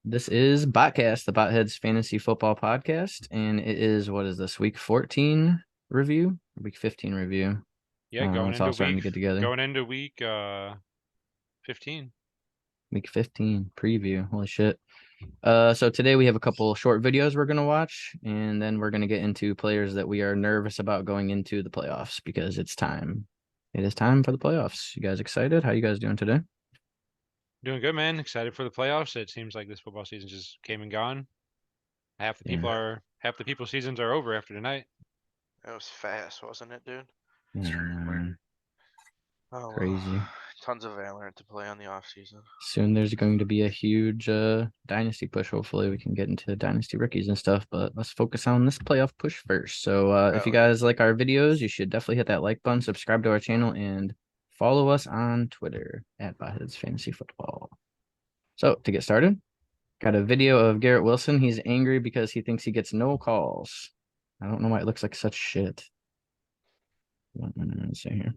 This is BOTCAST, the Botheads Fantasy Football Podcast, and it is what is this week 14 review, week 15 review. Yeah, going It's all into starting week to get together. going into week 15. Week 15 preview. Holy shit. So today we have a couple short videos we're gonna watch, and then we're gonna get into players that we are nervous about going into the playoffs because it's time. It is time for the playoffs. You guys excited? How you guys doing today? Doing good, man. Excited for the playoffs. It seems like this football season just came and gone. Yeah. Half the people's seasons are over after tonight. That was fast, wasn't it, dude? Yeah, man. Oh, well. Crazy. Tons of Valorant to play on the off season. Soon there's going to be a huge dynasty push. Hopefully we can get into dynasty rookies and stuff, but let's focus on this playoff push first. So if you Oh, yeah. guys like our videos, you should definitely hit that like button, subscribe to our channel, and follow us on Twitter at Botheads Fantasy Football. So to get started, got a video of Garrett Wilson. He's angry because he thinks he gets no calls. I don't know why it looks like such shit. Let's see here.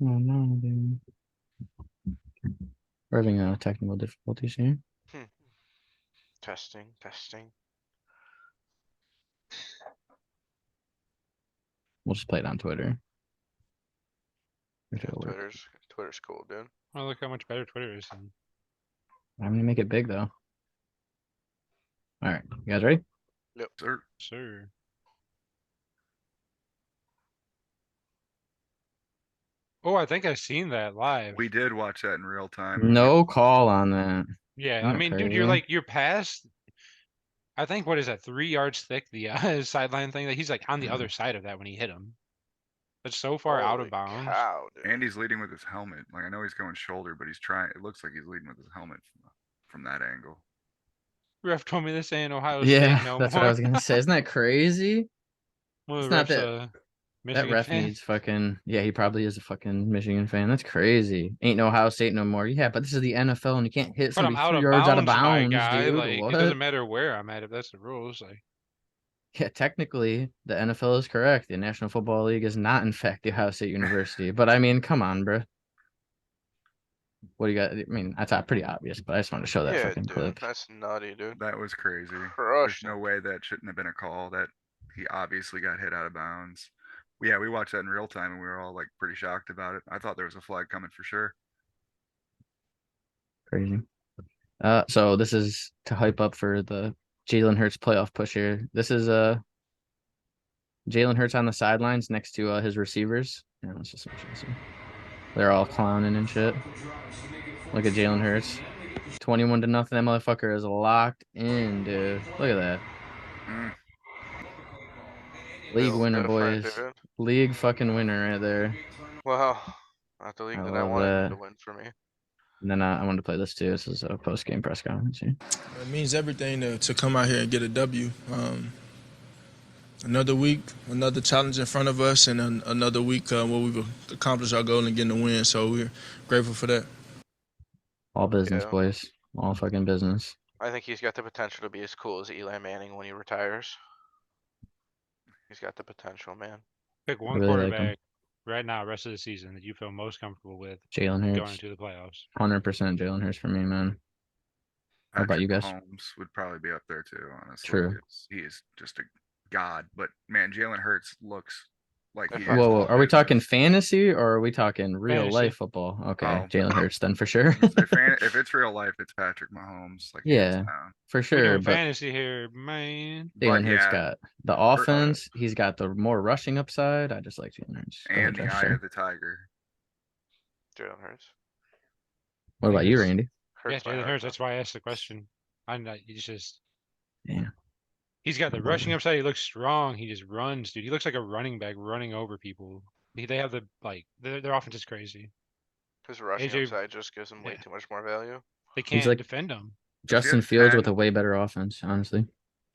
Oh no, dude. We're having technical difficulties here. Testing. We'll just play it on Twitter. Yeah, Twitter's cool, dude. Oh, look how much better Twitter is. I'm gonna make it big though. All right, you guys ready? Yep. Sir. Oh, I think I've seen that live. We did watch that in real time. No call on that. Yeah, I mean, dude, you're past. I think what is that? 3 yards thick, the sideline thing. That he's like on the other side of that when he hit him. That's so far out of Holy bounds. cow, dude. Andy's leading with his helmet. Like I know he's going shoulder, but he's trying. It looks like he's leading with his helmet from that angle. Ref told me this ain't Ohio Yeah, State no that's more. what I was gonna say. Isn't that crazy? Well, It's the not ref's that a that Michigan ref fan. needs fucking. Yeah, he probably is a fucking Michigan fan. That's crazy. Ain't no Ohio State no more. Yeah, but this is the NFL and you can't hit But I'm somebody out 3 yards out of my bounds, guy. dude. Like, What? it doesn't matter where I'm at if that's the rules. Like, Yeah, technically the NFL is correct. The National Football League is not in fact the Ohio State University. But I mean, come on, bro. What do you got? I mean, that's pretty obvious, but I just wanted to show that Yeah, fucking dude. clip. That's nutty, dude. That was crazy. There's Crushed no him. way that shouldn't have been a call. That he obviously got hit out of bounds. Yeah, we watched that in real time and we were all like pretty shocked about it. I thought there was a flag coming for sure. Crazy. So this is to hype up for the Jalen Hurts playoff push here. This is Jalen Hurts on the sidelines next to his receivers. Yeah, let's just see. They're all clowning and shit. Look at Jalen Hurts. 21-0. That motherfucker is locked in, dude. Look at that. League winner, boys. Dude. League fucking winner right there. Well, not the league I that I love wanted that. to win for me. And then I wanted to play this too. This is a post-game press conference here. It means everything to come out here and get a W. Another week, another challenge in front of us, and another week where we've accomplished our goal and getting a win. So we're grateful for that. All business, Yeah. boys. All fucking business. I think he's got the potential to be as cool as Eli Manning when he retires. He's got the potential, man. pick one really like quarterback right now, rest of the season, that you feel most comfortable with Jalen going Hurts. into the playoffs. 100% Jalen Hurts for me, man. How about you guys? Mahomes would probably be up there too, honestly. True. He is just a god. But man, Jalen Hurts looks like he is. Whoa, are we talking fantasy or are we talking real Fantasy. life football? Okay, Oh. Jalen Hurts then for sure. If it's real life, it's Patrick Mahomes. Like Yeah, for We're sure. doing But fantasy here, man. Jalen Hurts yeah, got the offense. He's got the more rushing upside. I just like Jalen Hurts. Go and ahead, the Josh, eye sorry. of the tiger. Jalen Hurts. What about you, Randy? Yeah, Jalen Hurts. That's why I asked the question. I'm not. He's just. Yeah. He's got the rushing upside. He looks strong. He just runs, dude. He looks like a running back running over people. They have the their offense is crazy. His rushing AJ upside just gives him way too much more value. They can't like defend him. Justin Fields with a way better offense, honestly.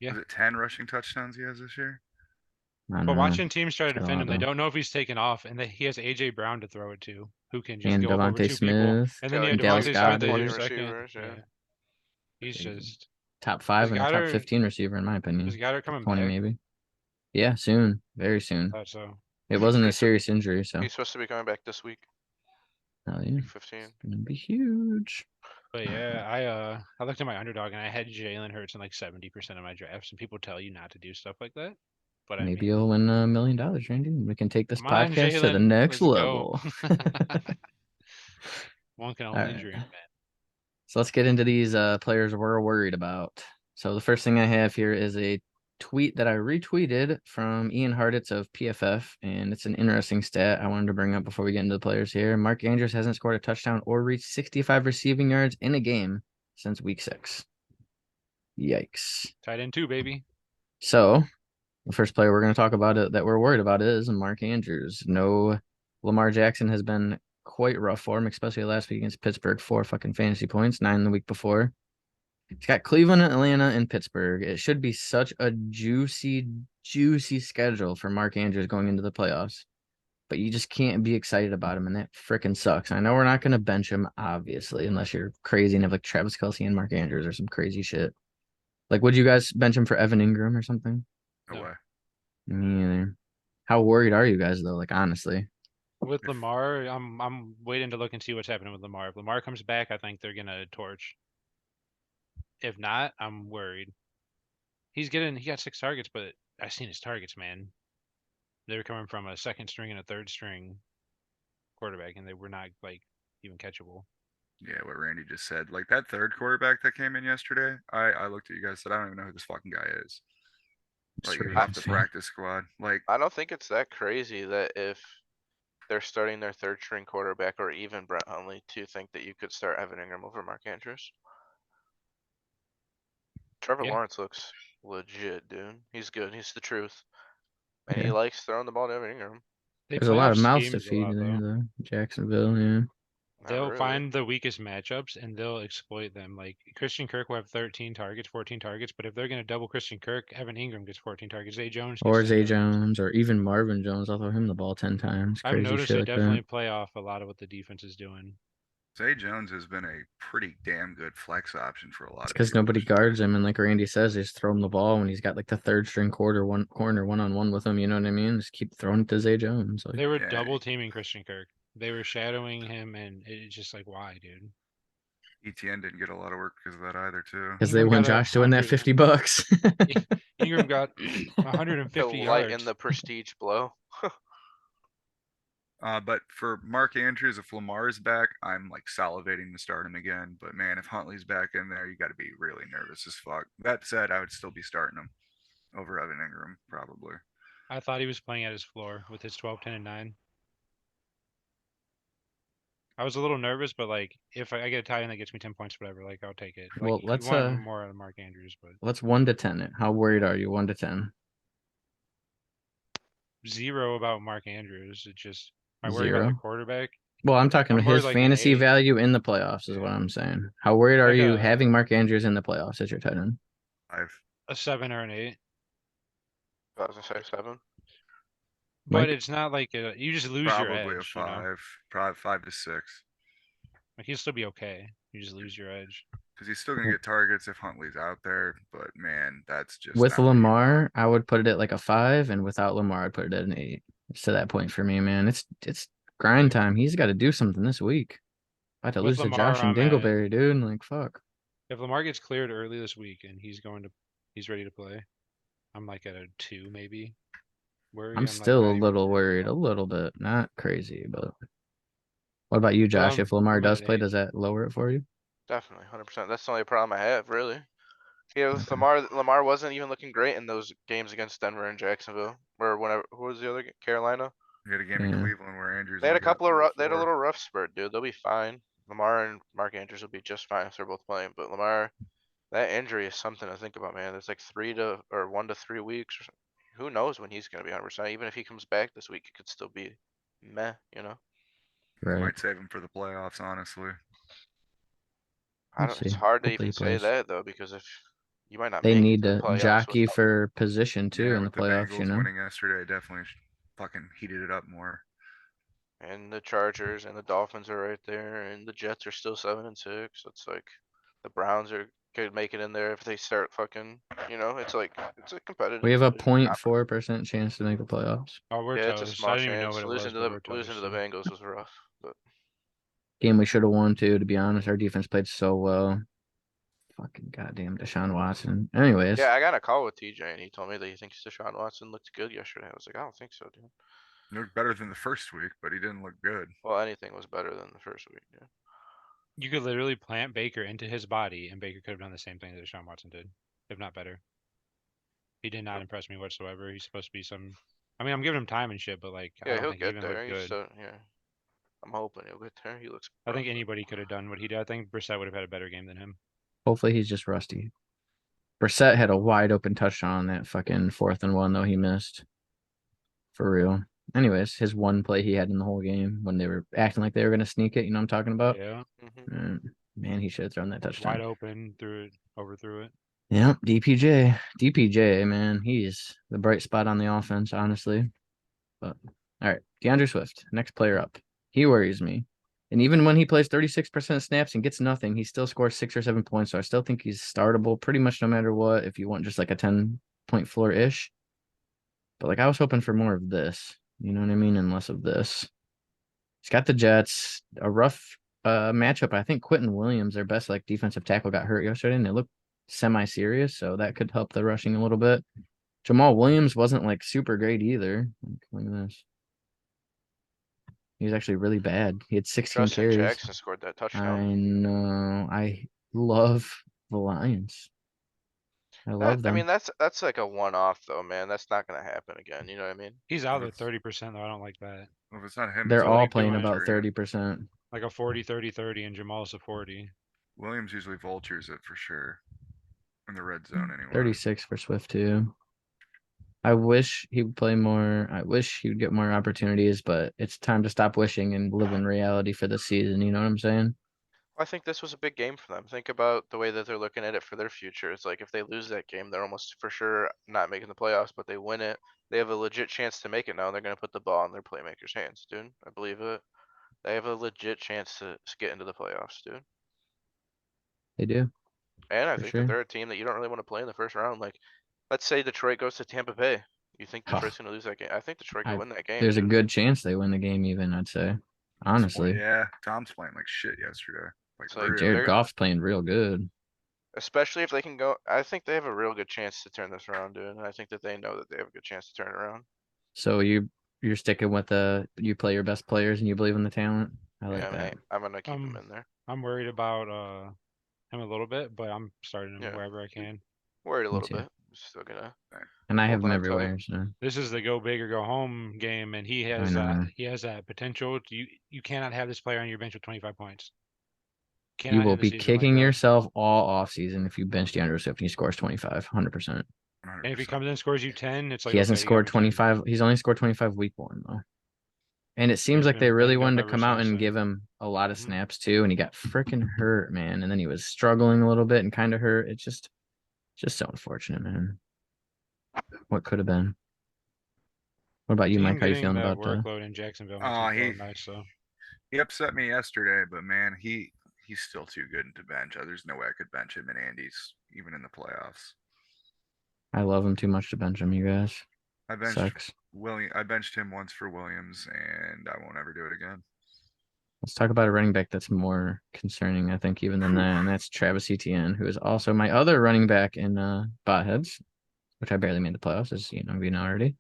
Yeah. Is it 10 rushing touchdowns he has this year? But watching teams try to defend him, they though. don't know if he's taken off, and he has AJ Brown to throw it to, who can just And go over Devontae two Smith, people. And then you have Dallas Devontae Smith Goedert. as your 20 second. receivers, yeah. He's just top 5 and a top Goddard- 15 receiver in my opinion. is Goddard coming 20 back? maybe. Yeah, soon, very soon. Thought so. It wasn't a serious injury, so He's supposed to be coming back this week. hell yeah, Week 15. it's gonna be huge. But yeah, I looked at my underdog and I had Jalen Hurts in like 70% of my drafts, and people tell you not to do stuff like that. But I Maybe mean, you'll win $1 million, Randy. We can take this come on, podcast to the Jalen, next let's go. level. One can All only right. dream, man. So let's get into these players we're worried about. So the first thing I have here is a tweet that I retweeted from Ian Harditz of PFF, and it's an interesting stat I wanted to bring up before we get into the players here. Mark Andrews hasn't scored a touchdown or reached 65 receiving yards in a game since week 6. Yikes. Tight end 2, baby. So the first player we're going to talk about it that we're worried about is Mark Andrews. No, Lamar Jackson has been quite rough for him, especially last week against Pittsburgh. 4 fucking fantasy points, 9 the week before. He's got Cleveland, Atlanta, and Pittsburgh. It should be such a juicy, juicy schedule for Mark Andrews going into the playoffs. But you just can't be excited about him, and that freaking sucks. I know we're not going to bench him, obviously, unless you're crazy and have like Travis Kelce and Mark Andrews or some crazy shit. Like, would you guys bench him for Evan Ingram or something? No No. way. Me either. How worried are you guys though? Like, honestly, With Lamar, I'm waiting to look and see what's happening with Lamar. If Lamar comes back, I think they're gonna torch. If not, I'm worried. He got 6 targets, but I've seen his targets, man. They were coming from a second string and a third string quarterback, and they were not like even catchable. Yeah, what Randy just said. Like that third quarterback that came in yesterday, I looked at you guys and said, I don't even know who this fucking guy is. Like he was off the Seriously. practice squad. Like I don't think it's that crazy that if they're starting their third string quarterback or even Brett Hundley to think that you could start Evan Ingram over Mark Andrews. Trevor Yeah. Lawrence looks legit, dude. He's good. He's the truth. And Yeah. he likes throwing the ball to Evan Ingram. They There's a play lot off of mouths to schemes a feed lot, there, though. though. Jacksonville, yeah. Not They'll really. find the weakest matchups and they'll exploit them. Like Christian Kirk will have 13 targets, 14 targets, but if they're going to double Christian Kirk, Evan Ingram gets 14 targets. Zay Jones gets Or 10 Zay targets. Jones, or even Marvin Jones. I'll throw him the ball 10 times. I've Crazy noticed shit they like definitely that. play off a lot of what the defense is doing. Zay Jones has been a pretty damn good flex option for a lot It's of because people. nobody guards him, and like Randy says, they just throw him the ball when he's got like the third string corner one on one with him. You know what I mean? Just keep throwing it to Zay Jones. Like, They were Yeah. double teaming Christian Kirk. They were shadowing him, and it's just like, why, dude? ETN didn't get a lot of work because of that either, too. because they Ingram want got Josh to win that 100 $50. Ingram got To 150 lighten yards. the prestige blow. But for Mark Andrews, if Lamar's back, I'm like salivating to start him again. But man, if Huntley's back in there, you got to be really nervous as fuck. That said, I would still be starting him over Evan Ingram, probably. I thought he was playing at his floor with his 12, 10, and 9. I was a little nervous, but like if I get a tie in that gets me 10 points, whatever, like I'll take it. Like Well, you let's want more out of Mark Andrews, but let's 1 to 10 it. How worried are you? 1 to 10. 0 about Mark Andrews. It's just am I worried about 0. the quarterback? Well, I'm talking I'm about worried his like an fantasy 8. value in the playoffs is what I'm saying. How worried are Like you a having Mark Andrews in the playoffs as your tight end? a 7 or an 8. I was gonna say 7. But Mike? it's not like you just lose your Probably a edge, you know. 5, probably 5 to 6. Like he'll still be okay. You just lose your edge. Because he's still gonna get targets if Huntley's out there. But man, that's just With not what you want. Lamar, I would put it at like a 5, and without Lamar, I'd put it at an 8. It's to that point for me, man. It's grind time. He's got to do something this week. About to With lose to Lamar, Josh and I'm at Dingleberry, dude. And like, fuck. if Lamar gets cleared early this week and he's ready to play, I'm like at a 2 maybe. I'm Like still not a even little worried worried, about a it. little bit, not crazy, but what about you, But Josh? If Lamar I'm at does an play, 8. does that lower it for you? Definitely, 100%. That's the only problem I have, really. Yeah, with Okay. Lamar wasn't even looking great in those games against Denver and Jacksonville, or whenever. Who was the other? Carolina. He had a game Yeah. in Cleveland where Andrews They had a only got couple of 3 or they had a 4. little rough spurt, dude. They'll be fine. Lamar and Mark Andrews will be just fine if they're both playing. But Lamar, that injury is something to think about, man. It's like 1 to 3 weeks. Or something. Who knows when he's gonna be 100%? Even if he comes back this week, it could still be meh, you know. Right. Might save him for the playoffs, honestly. I We'll don't. It's see. hard to Hopefully even he say plays. that though, because if you might not They make it need to the to playoffs jockey without. for position too Yeah, in the with the playoffs, you Bengals know? winning yesterday, definitely fucking heated it up more. And the Chargers and the Dolphins are right there, and the Jets are still 7-6. It's like the Browns could make it in there if they start fucking. You know, it's like it's a competitive We have a division. 0.4% chance to make the playoffs. Oh, we're Yeah, it's a toast. small I didn't even know chance. what it was, Losing to but we're the toast. Bengals was rough, but Game we should have won too, to be honest. Our defense played so well. Fucking goddamn Deshaun Watson. Anyways, Yeah, I got a call with TJ and he told me that he thinks Deshaun Watson looked good yesterday. I was like, I don't think so, dude. He looked better than the first week, but he didn't look good. Well, anything was better than the first week. Yeah. You could literally plant Baker into his body, and Baker could have done the same thing that Deshaun Watson did, if not better. He did not Yep. impress me whatsoever. He's supposed to be some. I mean, I'm giving him time and shit, but like, I Yeah, don't he'll think he get even there. looked He's good. still, yeah. I'm hoping he'll get there. He looks. I think rough. anybody could have done what he did. I think Brissett would have had a better game than him. hopefully he's just rusty. Brissett had a wide open touchdown on that fucking 4th and 1 though he missed. For real. Anyways, his one play he had in the whole game when they were acting like they were gonna sneak it, you know what I'm talking about? Yeah, Man, he should have thrown that touchdown. wide open, threw it, overthrew it. Yep, DPJ, man, he's the bright spot on the offense, honestly. But all right, DeAndre Swift, next player up. He worries me. And even when he plays 36% of snaps and gets nothing, he still scores 6 or 7 points. So I still think he's startable pretty much no matter what, if you want just like a 10-point floor-ish. But like I was hoping for more of this, you know what I mean? And less of this. He's got the Jets, a rough matchup. I think Quentin Williams, their best like defensive tackle, got hurt yesterday and it looked semi-serious, so that could help the rushing a little bit. Jamal Williams wasn't like super great either. Look at this. He was actually really bad. He had 16 Justin carries. Jackson scored that touchdown. I know. I love the Lions. I love I them. mean, that's like a one-off though, man. That's not gonna happen again. You know what I mean? He's out If there it's- 30% though. I don't like that. Well, if it's not him, They're it's So, all like, playing doing about Vulture, 30%. Like a 40-30-30, and Jamal's a 40. Williams usually vultures it for sure. In the red zone, anyway. 36 for Swift too. I wish he would play more. I wish he would get more opportunities, but it's time to stop wishing and live in reality for the season. You know what I'm saying? I think this was a big game for them. Think about the way that they're looking at it for their future. It's like if they lose that game, they're almost for sure not making the playoffs, but they win it. They have a legit chance to make it now. They're gonna put the ball in their playmakers' hands, dude. I believe it. They have a legit chance to get into the playoffs, dude. They do. And I For think sure. that they're a team that you don't really want to play in the first round. Like, let's say Detroit goes to Tampa Bay. You think Oh. Detroit's gonna lose that game? I think Detroit could win that game. There's a dude. good chance they win the game, even, I'd say. Honestly. Yeah, Tom's playing like shit yesterday. Like It's like really. Jared they're- Goff's playing real good. Especially if they can go. I think they have a real good chance to turn this around, dude. And I think that they know that they have a good chance to turn it around. So you're sticking with you play your best players and you believe in the talent. I like Yeah, that. I'm gonna keep him in there. I'm worried about him a little bit, but I'm starting him Yeah. wherever I can. Worried a Me little too. bit. Still gonna. And I have Hold him on tight. everywhere. So This is the go big or go home game, and he has know. that potential. You cannot have this player on your bench with 25 points. you Cannot will end the be season like kicking that. yourself all off season if you bench DeAndre Swift and he scores 25, 100%. 100%. And if he comes in and scores you 10, it's like He hasn't okay, you scored got me 10. 25. He's only scored 25 week 1 though. And it seems He's like they been really banged up wanted to ever come out since and then. give him a lot of Mhm. snaps too, and he got freaking hurt, man. And then he was struggling a little bit and kind of hurt. It's just so unfortunate, man. What could have been? What about you, Him Mike? How you getting feeling that about that? workload in Jacksonville makes Oh, me feel nice. So he upset me yesterday, but man, he's still too good to bench. There's no way I could bench him in Andy's, even in the playoffs. I love him too much to bench him, you guys. I benched Sucks. I benched him once for Williams, and I won't ever do it again. Let's talk about a running back that's more concerning, I think, even than that, and that's Travis Etienne, who is also my other running back in Botheads, which I barely made the playoffs, as you know already.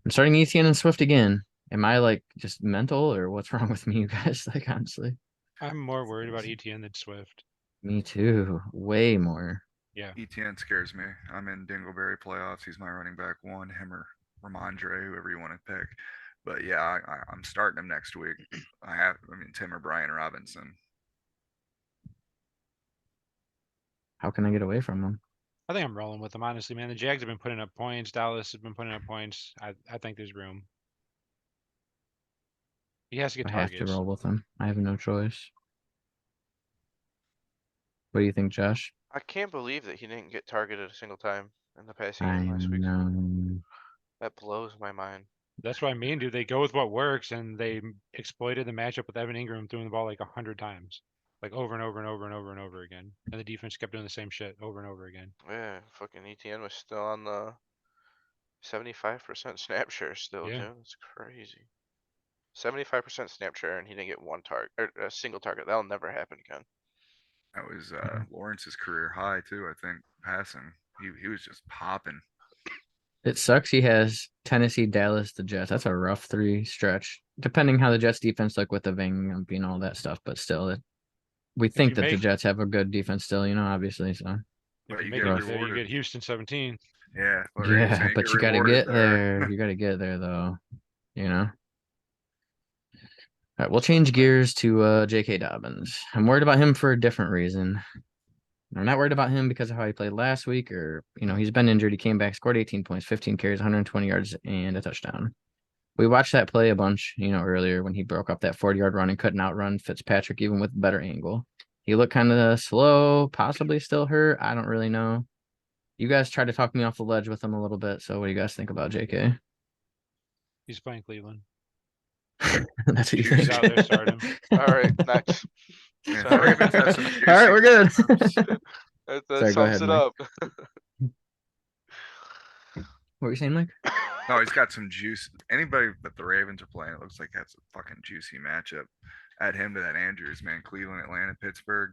I'm starting Etienne and Swift again. Am I like just mental, or what's wrong with me, you guys? Like honestly, I'm more worried about ETN than Swift. me too. Way more. Yeah. ETN scares me. I'm in Dingleberry playoffs. He's my running back 1, him or Ramondre, whoever you want to pick. But yeah, I'm starting him next week. Tim or Brian Robinson. How can I get away from him? I think I'm rolling with them, honestly, man. The Jags have been putting up points. Dallas has been putting up points. I think there's room. He has to get I have to targets. roll with him. I have no choice. What do you think, Josh? I can't believe that he didn't get targeted a single time in the passing I game last week. know. That blows my mind. That's what I mean, dude. They go with what works, and they exploited the matchup with Evan Ingram throwing the ball like 100 times, like over and over and over and over and over again. And the defense kept doing the same shit over and over again. Yeah, fucking ETN was still on the 75% snap share still, Yeah. dude. It's crazy. 75% snap share, and he didn't get one target or a single target. That'll never happen again. That was Lawrence's career high too, I think, passing. He was just popping. It sucks he has Tennessee, Dallas, the Jets. That's a rough 3 stretch, depending how the Jets defense look with the Ving and all that stuff. But still, we think you that the make- Jets have a good defense still, obviously. So If But you you make get it there, you rewarded. get Houston 17. Yeah, but yeah, but you got to rewarded get there. You got to get there though. All right, we'll change gears to J.K. Dobbins. I'm worried about him for a different reason. I'm not worried about him because of how he played last week, or he's been injured. He came back, scored 18 points, 15 carries, 120 yards, and a touchdown. We watched that play a bunch, earlier when he broke up that 40-yard run and couldn't outrun Fitzpatrick even with better angle. He looked kind of slow, possibly still hurt. I don't really know. You guys tried to talk me off the ledge with him a little bit. So what do you guys think about JK? He's playing Cleveland. That's what you Juice think. out there, start him. All right, next. Yeah, the Sorry. Ravens had some All right, we're good. That Sorry, go sums ahead, it Mike. up. What were you saying, Mike? No, he's got some juice. Anybody that the Ravens are playing, it looks like that's a fucking juicy matchup. Add him to that Andrews, man. Cleveland, Atlanta, Pittsburgh.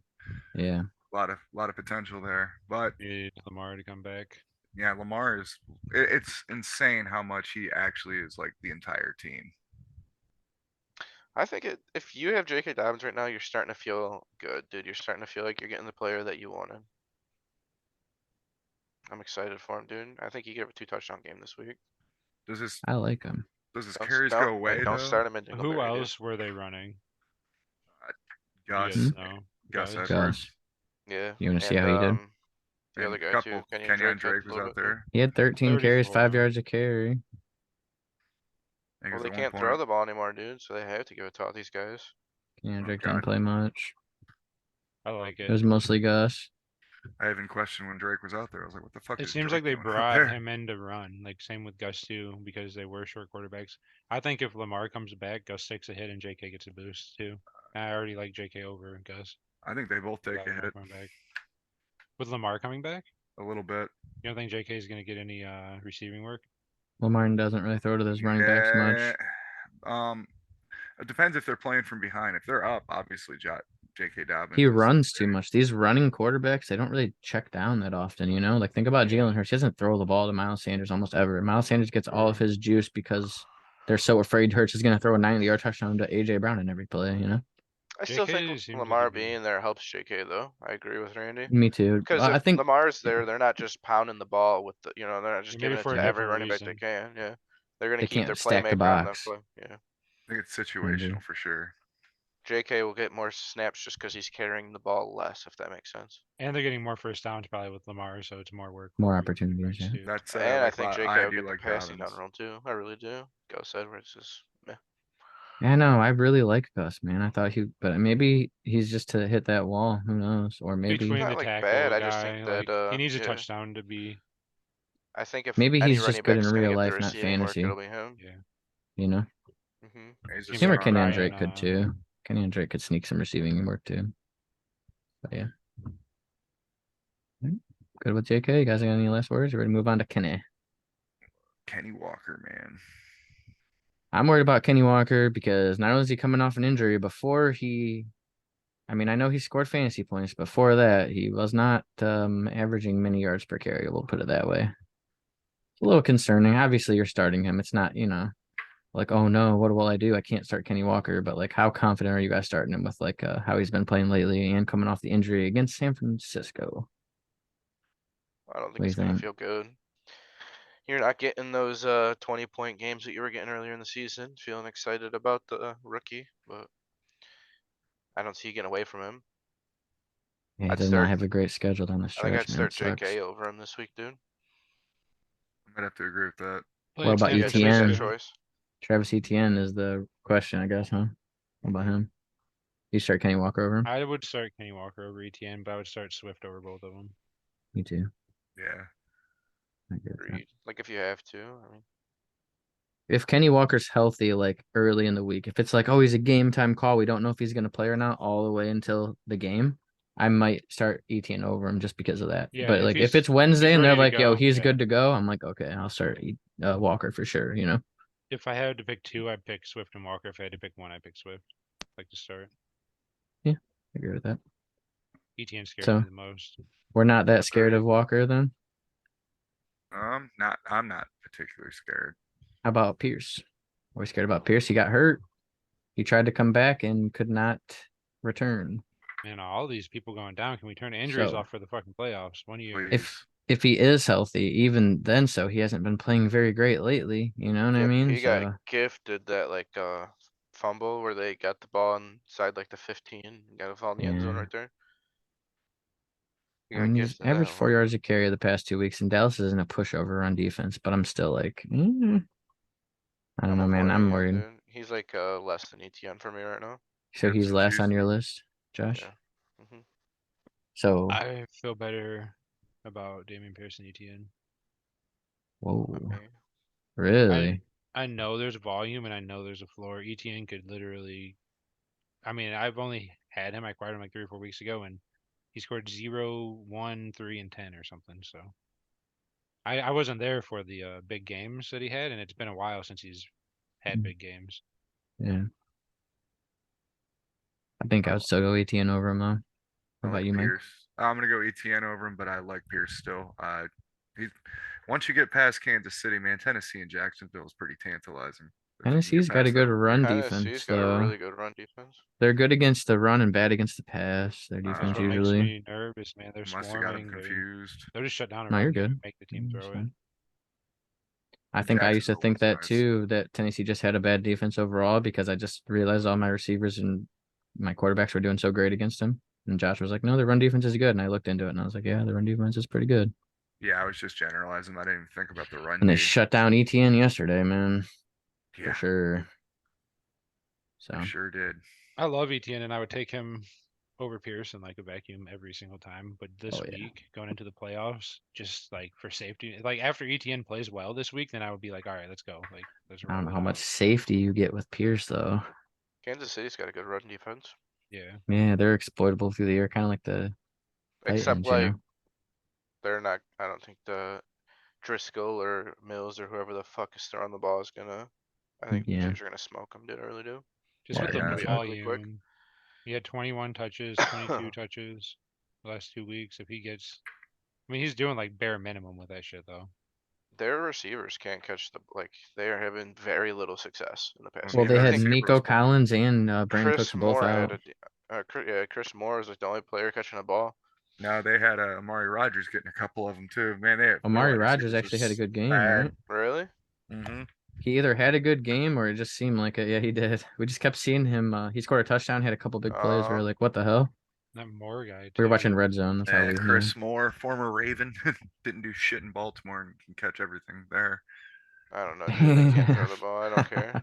Yeah. A lot of potential there. But You need Lamar to come back. yeah, Lamar is. It's insane how much he actually is like the entire team. I think if you have J.K. Dobbins right now, you're starting to feel good, dude. You're starting to feel like you're getting the player that you wanted. I'm excited for him, dude. I think he could have a 2 touchdown game this week. Does his I like him. carries go away Don't though? start him in Who Dingleberry, dude. else were they running? Gus, You guys know. Gus Guys? Edwards. Gus. Yeah. You want to see how he did? The And other a guy couple, too. Kenyon Kenyon Drake, Drake had a was little out bit, too. there. He had 13 carries, 5 34. yards a carry. I think Well, it they was at can't one throw point. the ball anymore, dude. So they have to give it to all these guys. Yeah, Drake God. didn't play much. I like It it. was mostly Gus. I even questioned when Drake was out there. I was like, what the fuck It is seems Drake like they doing out brought there? him in to run. Like same with Gus too, because they were short quarterbacks. I think if Lamar comes back, Gus takes a hit and JK gets a boost too. I already like JK over Gus. I think they both take without a Lamar hit coming back. With Lamar coming back, a little bit. you don't think JK is going to get any receiving work? Lamar doesn't really throw to those running backs much. It depends if they're playing from behind. If they're up, obviously J.K. Dobbins. He is runs too there. much. These running quarterbacks, they don't really check down that often, Like, think about Yeah. Jalen Hurts. He doesn't throw the ball to Miles Sanders almost ever. Miles Sanders gets all of True. his juice because they're so afraid Hurts is going to throw a 90-yard touchdown to A.J. Brown in every play, I still JK think seems like Lamar a good- being there helps JK though. I agree with Randy. Me too. Because I if think Lamar's there, they're not just pounding the ball with the, they're not just Maybe giving it for to a every different running back they reason. can. Yeah, they're gonna they keep their can't stack the playmaker on that box. play. Yeah, I think it's agree. situational for sure. J.K. will get more snaps just because he's carrying the ball less, if that makes sense. And they're getting more first downs probably with Lamar, so it's more work. More for opportunities, quarterbacks, yeah. too. That said, And I like think I J.K. will do get the like passing down Dobbins. role too. I really do. Gus Edwards is meh. Yeah, no, I really like Gus, man. I thought but maybe he's just to hit that wall. Who knows? Or maybe Between not the like tackle bad. I guy, just think that he needs a yeah. touchdown to be. I think if maybe any he's running just good in back's gonna real get the life, not receiving work, fantasy. it'll be him. Yeah. hmm He's a Give Him or me strong Kenyon Ryan, Drake could too. Kenyon Drake could sneak some receiving work too. But yeah. Good with JK. You guys got any last words? We're ready to move on to Kenny. Kenny Walker, man. I'm worried about Kenny Walker because not only is he coming off an injury, I know he scored fantasy points. Before that, he was not averaging many yards per carry. We'll put it that way. It's a little concerning. Obviously, you're starting him. It's not, like, oh no, what will I do? I can't start Kenny Walker. But like, how confident are you guys starting him with like how he's been playing lately and coming off the injury against San Francisco? I don't What think do it's you gonna think? feel good. You're not getting those 20-point games that you were getting earlier in the season. Feeling excited about the rookie, but I don't see you getting away from him. Yeah, he I'd does not start- have a great schedule down the I think I'd stretch, man. start It sucks. JK over him this week, dude. I might have to agree with that. Play What about You extended had to make that ETN? schedule. choice. Travis Etienne is the question, I guess, huh? What about him? You start Kenny Walker over him? I would start Kenny Walker over ETN, but I would start Swift over both of them. Me too. Yeah. I agree with that. Agreed. Like if you have to, I mean, If Kenny Walker's healthy, like early in the week, if it's like, oh, he's a game time call, we don't know if he's going to play or not all the way until the game, I might start Etienne over him just because of that. Yeah, But if like, if he's- it's Wednesday and they're ready to like, yo, go, he's yeah. good to go, I'm like, okay, I'll start Walker for sure, If I had to pick two, I'd pick Swift and Walker. If I had to pick one, I'd pick Swift. Like to start. I agree with that. ETN scares So- me the most. We're not that scared Agreed. of Walker then. I'm not particularly scared. How about Pierce? We're scared about Pierce. He got hurt. He tried to come back and could not return. Man, all these people going down. Can we turn injuries So- off for the fucking playoffs? 1 year. Please. If he is healthy, even then, so he hasn't been playing very great lately. You know what I Yep, mean? he So got gifted that like fumble where they got the ball inside like the 15 and got a ball in the end zone Yeah. right there. He I got mean, he's gifted averaged that 4 one. yards a carry the past 2 weeks, and Dallas isn't a pushover on defense. But I'm still like, I don't know, man. I'm avoiding him, worried. dude. He's like less than ETN for me right now. So Yep, he's since last on your Houston. list, Josh. Yeah. hmm So I feel better about Damian Pierce and ETN. whoa, Me. really? I know there's volume and I know there's a floor. ETN could literally. I mean, I've only had him. I acquired him like 3 or 4 weeks ago, and he scored 0, 1, 3, and 10 or something. So I wasn't there for the big games that he had, and it's been a while since he's had big games. Yeah. I think I would still go ETN over him though. I What about like you, Mike? Pierce. I'm gonna go ETN over him, but I like Pierce still. He once you get past Kansas City, man, Tennessee and Jacksonville is pretty tantalizing. If you can get Tennessee's got a past good that run weird- Tennessee's defense got a though. really good run defense. They're good against the run and bad against the pass. Their That's defense what makes usually. me nervous, man. They're Must have got him swarming. confused. They'll just shut down a No, run you're game good. and make the team That's throw it. fine. I think I used to Jacksonville think was that nice. too, that Tennessee just had a bad defense overall because I just realized all my receivers and my quarterbacks were doing so great against him. And Josh was like, no, the run defense is good. And I looked into it and I was like, yeah, the run defense is pretty good. Yeah, I was just generalizing. I didn't even think about the run. And they D. shut down ETN yesterday, man, Yeah, for sure. So they sure did. I love ETN, and I would take him over Pierce in like a vacuum every single time. But this Oh, yeah. week, going into the playoffs, just like for safety, like after ETN plays well this week, then I would be like, all right, let's go. Like, let's I don't roll know it how much out. safety you get with Pierce though. Kansas City's got a good run defense. Yeah. Yeah, they're exploitable through the air, kind of like the Except Titans, you like know. they're not. I don't think the Driscoll or Mills or whoever the fuck is throwing the ball is gonna. I think Yeah. teams are gonna smoke them, dude. I really do. Just Well, with yeah, the that's gonna be ugly quick. volume, he had 21 touches, 22 touches the last 2 weeks. If he gets, I mean, he's doing like bare minimum with that shit though. Their receivers can't catch the like. They are having very little success in the past. Well, game. they I had think Nico Collins and Brandon Cooks Chris both Moore out. had yeah, Chris Moore is like the only player catching the ball. No, they had Amari Rogers getting a couple of them too. Man, they Amari Rogers actually had a good game, right? Really? Mm-hmm. He either had a good game or it just seemed like it. Yeah, he did. We just kept seeing him. He scored a touchdown, had a couple big plays. We were like, what the hell? That Moore guy. We were too. watching Red Zone. That's how we And knew. Chris Moore, former Raven, didn't do shit in Baltimore and can catch everything there. I don't know, dude. They can't throw the ball. I don't care.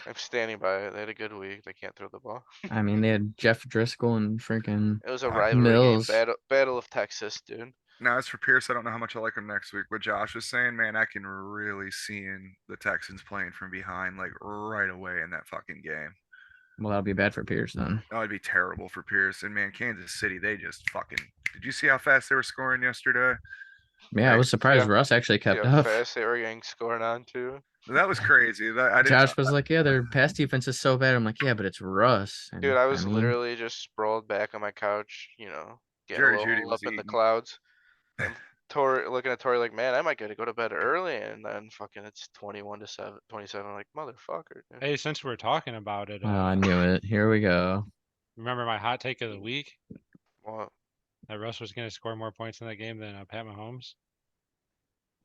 I'm standing by it. They had a good week. They can't throw the ball. I mean, they had Jeff Driscoll and freaking It was a Uh, rivalry Mills. game. Battle of Texas, dude. Now, as for Pierce, I don't know how much I like him next week. What Josh was saying, man, I can really see in the Texans playing from behind like right away in that fucking game. Well, that'll be bad for Pierce then. That would be terrible for Pierce. And man, Kansas City, they just fucking. Did you see how fast they were scoring yesterday? Yeah, I was surprised Yeah. Russ actually See kept how up. fast they were getting scored on too. That was crazy. That I didn't. Josh was like, yeah, their pass defense is so bad. I'm like, yeah, but it's Russ. And, Dude, I was mean, literally just sprawled back on my couch, getting Jerry a Jeudy little was up in the eating. clouds. And Tori looking at Tori like, man, I might gotta go to bed early, and then fucking it's 27. I'm like, motherfucker. Dude. Hey, since we're talking about it, oh, I knew it. Here we go. remember my hot take of the week Well, that Russ was going to score more points in that game than Pat Mahomes?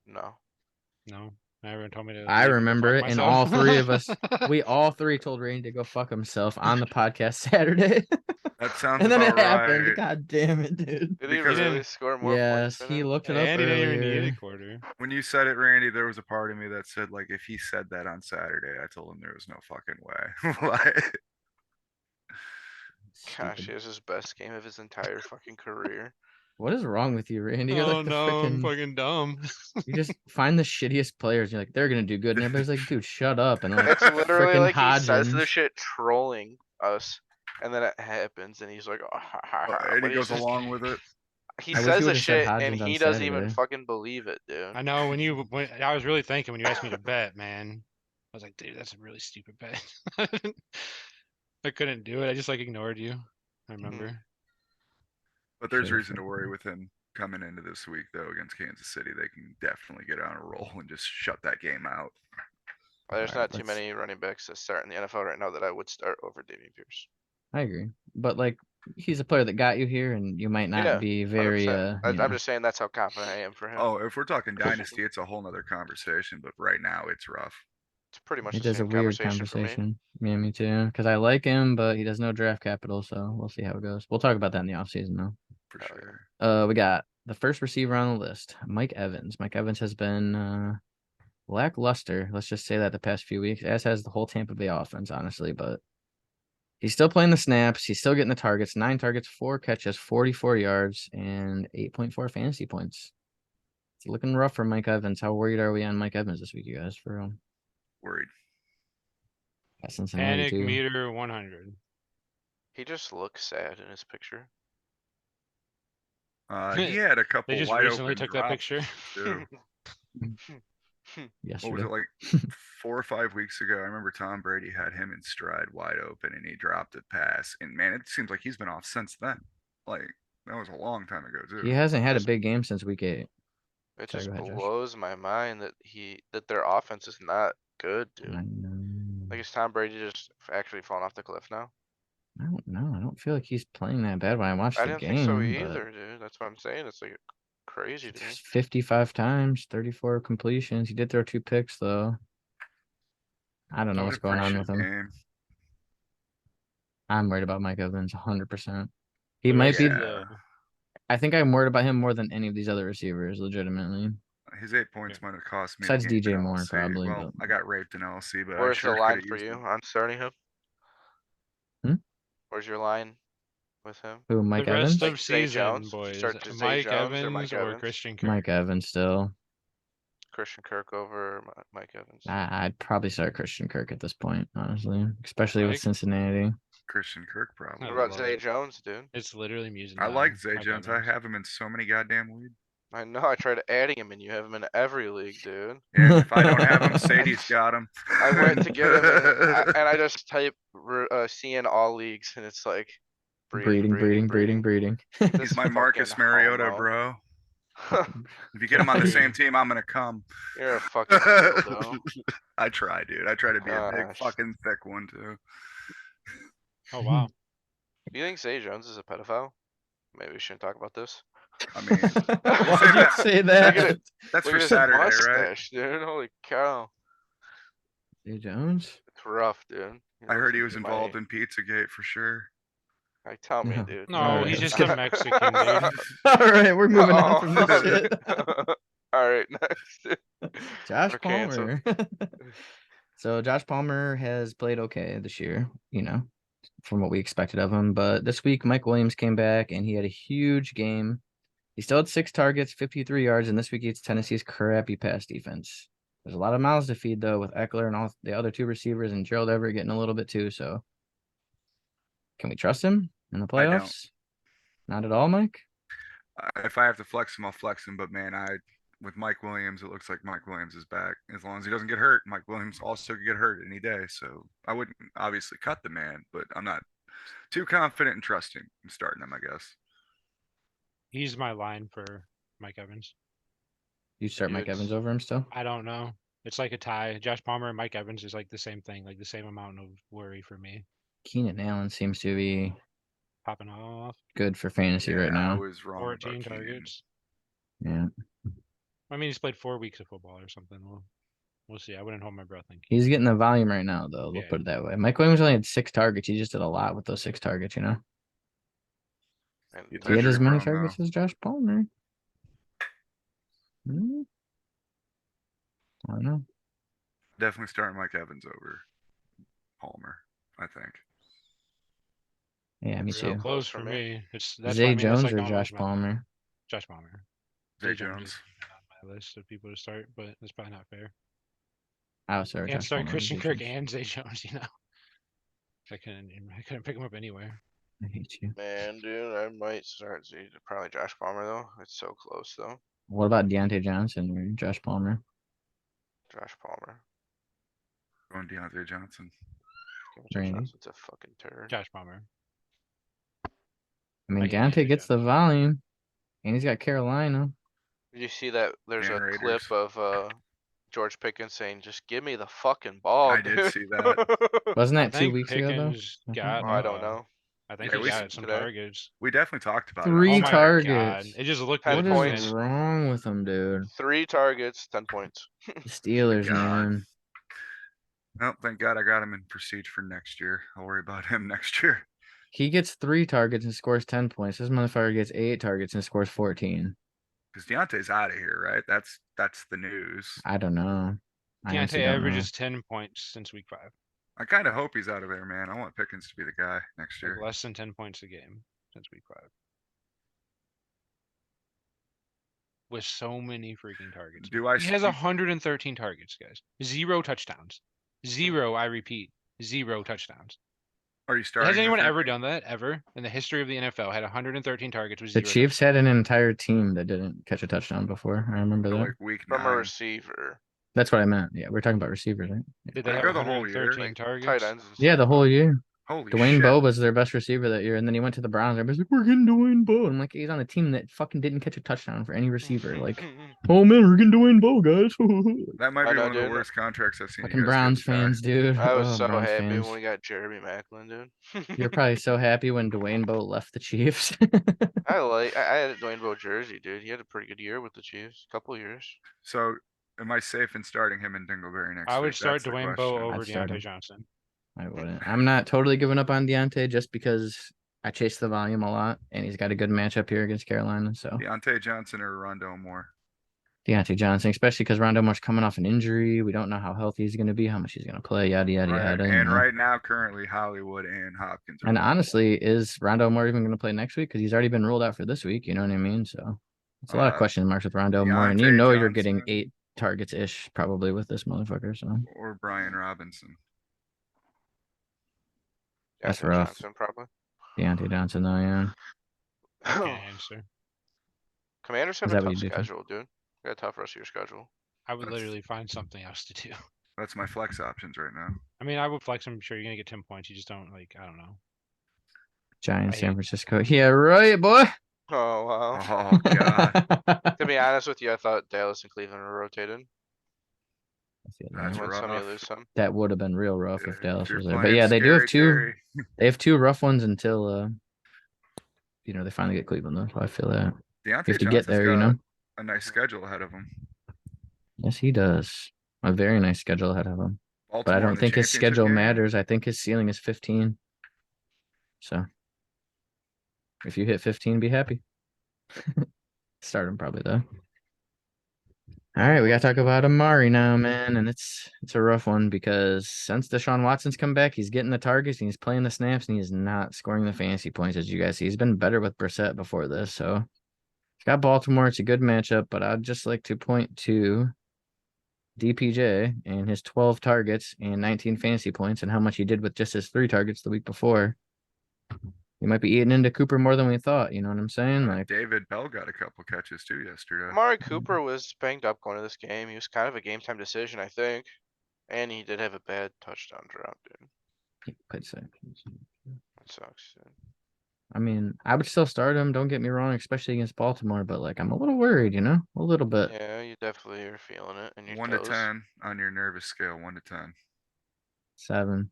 no. No, everyone told me to. I leave and go remember fuck it, and myself. all three of us, we all three told Randy to go fuck himself on the podcast Saturday. That sounds And then it about happened. right. God damn it, dude. Did he Because- really score more Yes, points than he him? looked it up and he didn't even need earlier. a quarter. When you said it, Randy, there was a part of me that said, like, if he said that on Saturday, I told him there was no fucking way. Like, Gosh, Stupid. it was his best game of his entire fucking career. What is wrong with you, Randy? You're Oh like the no, I'm freaking. fucking dumb. You just find the shittiest players. You're like, they're gonna do good, and everybody's like, dude, shut up. And like, It's literally freaking like he says Hodgins. the shit trolling us, and then it happens, and he's like, oh, ha, ha, ha. and But he he's goes just- along with it. He I wish says he the would've said shit, and Hodgins on he doesn't even Saturday. fucking believe it, dude. I know when I was really thinking when you asked me to bet, man. was like, dude, that's a really stupid bet. I couldn't do it. I just like ignored you. I remember. But there's Sure, reason to sure. worry with him coming into this week, though, against Kansas City. They can definitely get on a roll and just shut that game out. There's Alright, not too many running backs that start in the NFL right now that I would start over Dameon Pierce. I agree, but like he's a player that got you here, and you might not Yeah, be very 100%. you know. I'm just saying that's how confident I am for him. Oh, if we're talking dynasty, it's a whole nother conversation. But right now, it's rough. It's pretty much It the is a same weird conversation for me. conversation. Yeah, me too. Because I like him, but he does no draft capital, so we'll see how it goes. We'll talk about that in the offseason, though. For Hell yeah. sure. We got the first receiver on the list, Mike Evans. Mike Evans has been lackluster. Let's just say that the past few weeks, as has the whole Tampa Bay offense, honestly. But he's still playing the snaps. He's still getting the targets. 9 targets, 4 catches, 44 yards, and 8.4 fantasy points. It's looking rough for Mike Evans. How worried are we on Mike Evans this week, you guys? For Worried. Cincinnati Panic too. meter 100. He just looks sad in his picture. He had a couple They just wide recently open took that drops, picture. too. What was Yesterday. it, like 4 or 5 weeks ago? I remember Tom Brady had him in stride wide open and he dropped a pass. And man, it seems like he's been off since then. Like, that was a long time ago, too. He hasn't had a Just- big game since week 8. It Sorry, just go ahead, Josh. blows my mind that their offense is not good, dude. I know. Like, is Tom Brady just actually falling off the cliff now? I don't know. I don't feel like he's playing that bad when I watched I the didn't think so game, but either, dude. That's what I'm saying. It's like crazy to me. 55 times, 34 completions. He did throw 2 picks though. I don't know He what's had a pretty going on shit with him. game. I'm worried about Mike Evans 100%. He The might rest be. of Yeah. the- I think I'm worried about him more than any of these other receivers, legitimately. His 8 points might have cost me Besides the game DJ in Moore, LC. probably, Well, but- I got raped in LC, but I Where's sure the could line have for used you him. on starting him? Hmm? Where's your line with him? Who, Mike the rest Evans? Like of Zay season, Jones? Did you boys. start to Zay Mike Jones or Evans Mike or Evans? Christian Kirk. Mike Evans still. Christian Kirk over Mike Evans. I'd probably start Christian Kirk at this point, honestly, especially with Mike? Cincinnati. Christian Kirk, probably. I What about love Zay it. Jones, dude? It's literally music. I now, like Zay Mike Jones. I Evans. have him in so many goddamn leagues. I know. I tried adding him, and you have him in every league, dude. And if I don't have him, Sadie's got him. I went to get him, and I just type seeing all leagues, and it's like Breeding. This He's my Marcus fucking Mariota, homo. bro. If you get him on the same team, I'm gonna come. You're a fucking dildo. I try, dude. I try to be a big Gosh. fucking thick one too. Oh wow. Do you think Zay Jones is a pedophile? Maybe we shouldn't talk about this. I mean, Why'd you say that? Look at it. that's Look for at his Saturday, right? mustache, dude. Holy cow. Zay Jones? It's rough, dude. I heard he was involved in Pizzagate for sure. Like, tell me, No. dude. No, Alright, he's let's just a get- Mexican dude. All right, we're moving on from this Oh. shit. Alright, next. Josh We're canceled. Palmer. So Josh Palmer has played okay this year, from what we expected of him. But this week, Mike Williams came back and he had a huge game. He still had 6 targets, 53 yards, and this week it's Tennessee's crappy pass defense. There's a lot of mouths to feed though, with Eckler and all the other 2 receivers and Gerald Everett getting a little bit too. So, can we trust him in the I don't. playoffs? Not at all, Mike. If I have to flex him, I'll flex him. But man, with Mike Williams, it looks like Mike Williams is back. As long as he doesn't get hurt, Mike Williams also could get hurt any day. So I wouldn't obviously cut the man, but I'm not too confident and trusting in starting him, I guess. He's my line for Mike Evans. You start Mike Dudes. Evans over him still? I don't know. It's like a tie. Josh Palmer and Mike Evans is like the same thing, like the same amount of worry for me. Keenan Allen seems to be Popping off. good for fantasy right I now. was wrong 14 about Keenan. targets. Yeah. I mean, he's played 4 weeks of football or something. We'll see. I wouldn't hold my breath. He's getting the volume right now, though. We'll Yeah. put it that way. Mike Williams only had 6 targets. He just did a lot with those 6 targets, And It's He had as injury many prone, targets as Josh Palmer. I don't know. Definitely starting Mike Evans over Palmer, I think. Yeah, me It's real too. close Close for me. That's why Zay I mean, it's Jones like or almost Josh my- Palmer? Josh Palmer. Zay Zay Jones. is on my list of people to start, but that's probably not fair. I would start Can't Josh start Palmer. over Christian Zay Kirk Jones. and Zay Jones. I couldn't pick him up anywhere. I hate you. Man, dude, I might start probably Josh Palmer though. It's so close though. What about Deontay Johnson or Josh Palmer? Josh Palmer. Going Deontay Johnson. Randy. Johnson's a fucking turd. Josh Palmer. I mean, I can manage Deontay gets the Josh. volume, and he's got Carolina. Did you see that? There's And a Raiders. clip of George Pickens saying, "Just give me the fucking ball." I did see that. Wasn't I that 2 think weeks ago though? Pickens I think. got. I don't know. I think Yeah, he we got see some today. targets. We definitely talked about it. 3 Oh on my Twitter. targets. God. It just looked 10 good. What for is points. him. wrong with him, dude? 3 targets, 10 points. The Steelers, God. man. Oh, thank God I got him in Prestige for next year. I'll worry about him next year. He gets 3 targets and scores 10 points. This motherfucker gets 8 targets and scores 14. Because Deontay's out of here, right? That's the news. I don't know. I honestly Deontay don't know. averages 10 points since week 5. I kind of hope he's out of there, man. I want Pickens to be the guy next year. Like less than 10 points a game since week 5. With so many freaking targets. Do I He has see- 113 targets, guys. 0 touchdowns. 0, I repeat, 0 touchdowns. Are you starting? Has anyone this ever week? done that ever in the history of the NFL? Had 113 targets with The 0 Chiefs touchdowns? had an entire team that didn't catch a touchdown before. I remember For that. like week From a 9. receiver. That's what I meant. Yeah, we're talking about receivers, right? Did they They have go the whole year. 113 Like targets? tight ends and Yeah, stuff, the whole though. year. Holy Dwayne shit. Bowe was their best receiver that year, and then he went to the Browns. Everybody's like, "We're getting Dwayne Bowe." I'm like, he's on a team that fucking didn't catch a touchdown for any receiver. Like, oh man, we're getting Dwayne Bowe, guys. That might I be know, one of the dude. worst contracts I've seen. Fucking You guys Browns give the guy. fans, dude. I was Oh, so Browns happy fans. when we got Jeremy Maclin, dude. You're probably so happy when Dwayne Bowe left the Chiefs. I had a Dwayne Bowe jersey, dude. He had a pretty good year with the Chiefs. Couple years. So, am I safe in starting him in Dingleberry next I would week? start That's the Dwayne Bowe question. over I'd start Deontay him. Johnson. I wouldn't. I'm not totally giving up on Deontay just because I chase the volume a lot, and he's got a good matchup here against Carolina. So Deontay Johnson or Rondo Moore? Deontay Johnson, especially because Rondo Moore's coming off an injury. We don't know how healthy he's going to be, how much he's going to play, yada yada Right. yada. And right now, currently, Hollywood and Hopkins are And both honestly, is Rondo Moore even going to play next week? Because he's already been ruled out for this week. You know what I mean? So it's a lot of question marks with Rondo Moore, and you Deontay know you're getting Johnson. 8 targets ish probably with this motherfucker. So or Brian Robinson. That's Deontay rough. Johnson, probably. Deontay Johnson, though, yeah. I can't answer. Commanders have Is a that what tough you do, Tim? schedule, dude. They got a tough rest of your schedule. I would That's- literally find something else to do. That's my flex options right now. I mean, I would flex him. Sure, you're gonna get 10 points. You just don't like. I don't know. Giants, I San hate- Francisco. Yeah, right, boy. Oh wow. Oh god, To be honest with you, I thought Dallas and Cleveland were rotated. that's You win some, you rough. lose some. That would have been real rough if If Dallas you're was there. But playing yeah, they do have Scary 2. Terry, They have 2 rough ones until they finally get Cleveland though. So I feel that you Deontay have to get Johnson's there, got you know. a nice schedule ahead of him. Yes, he does. A very nice schedule ahead of him. But Baltimore I in don't the think his championship schedule game. matters. I think his ceiling is 15. So if you hit 15, be happy. Start him probably though. All right, we gotta talk about Amari now, man, and it's a rough one because since Deshaun Watson's come back, he's getting the targets and he's playing the snaps and he's not scoring the fantasy points as you guys see. He's been better with Brissett before this, so he's got Baltimore. It's a good matchup, but I'd just like to point to DPJ and his 12 targets and 19 fantasy points and how much he did with just his 3 targets the week before. He might be eating into Cooper more than we thought. You know what I'm saying? Like David Bell got a couple catches too yesterday. Amari Cooper was banged up going to this game. He was kind of a game time decision, I think. And he did have a bad touchdown drop, dude. he played sick. That sucks, dude. I mean, I would still start him. Don't get me wrong, especially against Baltimore. But like, I'm a little worried. You know, a little bit. Yeah, you definitely are feeling it in your 1 toes. to 10 on your nervous scale. 1 to 10. 7.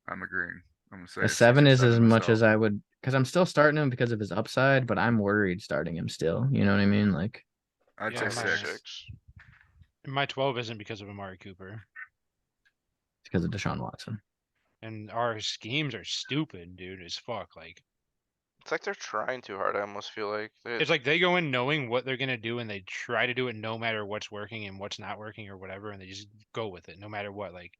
I'm agreeing. I'm gonna say A it's 7 6 or is as 7 much myself. as I would, because I'm still starting him because of his upside. But I'm worried starting him still. You know what I mean? Like, I'd Yeah, say my- 6. And my 12 isn't because of Amari Cooper. it's because of Deshaun Watson. And our schemes are stupid, dude, as fuck. Like, It's like they're trying too hard, I almost feel like. it's like they go in knowing what they're gonna do and they try to do it no matter what's working and what's not working or whatever, and they just go with it no matter what. Like,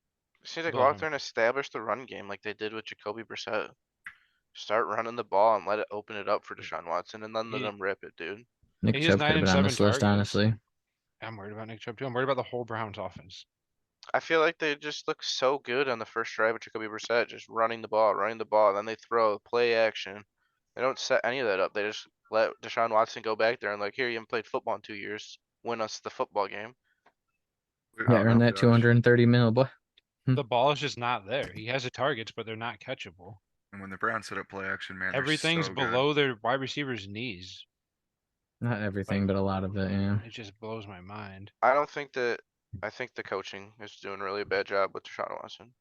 It seems like Go go out ahead. there and establish the run game like they did with Jacoby Brissett. Start running the ball and let it open it up for Deshaun Watson and then let He- him rip it, dude. Nick He has Chubb could 9 have and been on 7 this list, targets. honestly. I'm worried about Nick Chubb too. I'm worried about the whole Browns offense. I feel like they just look so good on the first drive with Jacoby Brissett, just running the ball, then they throw play action. They don't set any of that up. They just let Deshaun Watson go back there and like, here, you haven't played football in 2 years. Win us the football game. I Yeah, don't earn know, that Josh. 230 mil, boy. The ball is just not there. He has the targets, but they're not catchable. And when the Browns set up play action, man, Everything's they're so below their wide receivers' knees. Not everything, Like- but a lot of it. Yeah. It just blows my mind. I don't think that. I think the coaching is doing really a bad job with Deshaun Watson.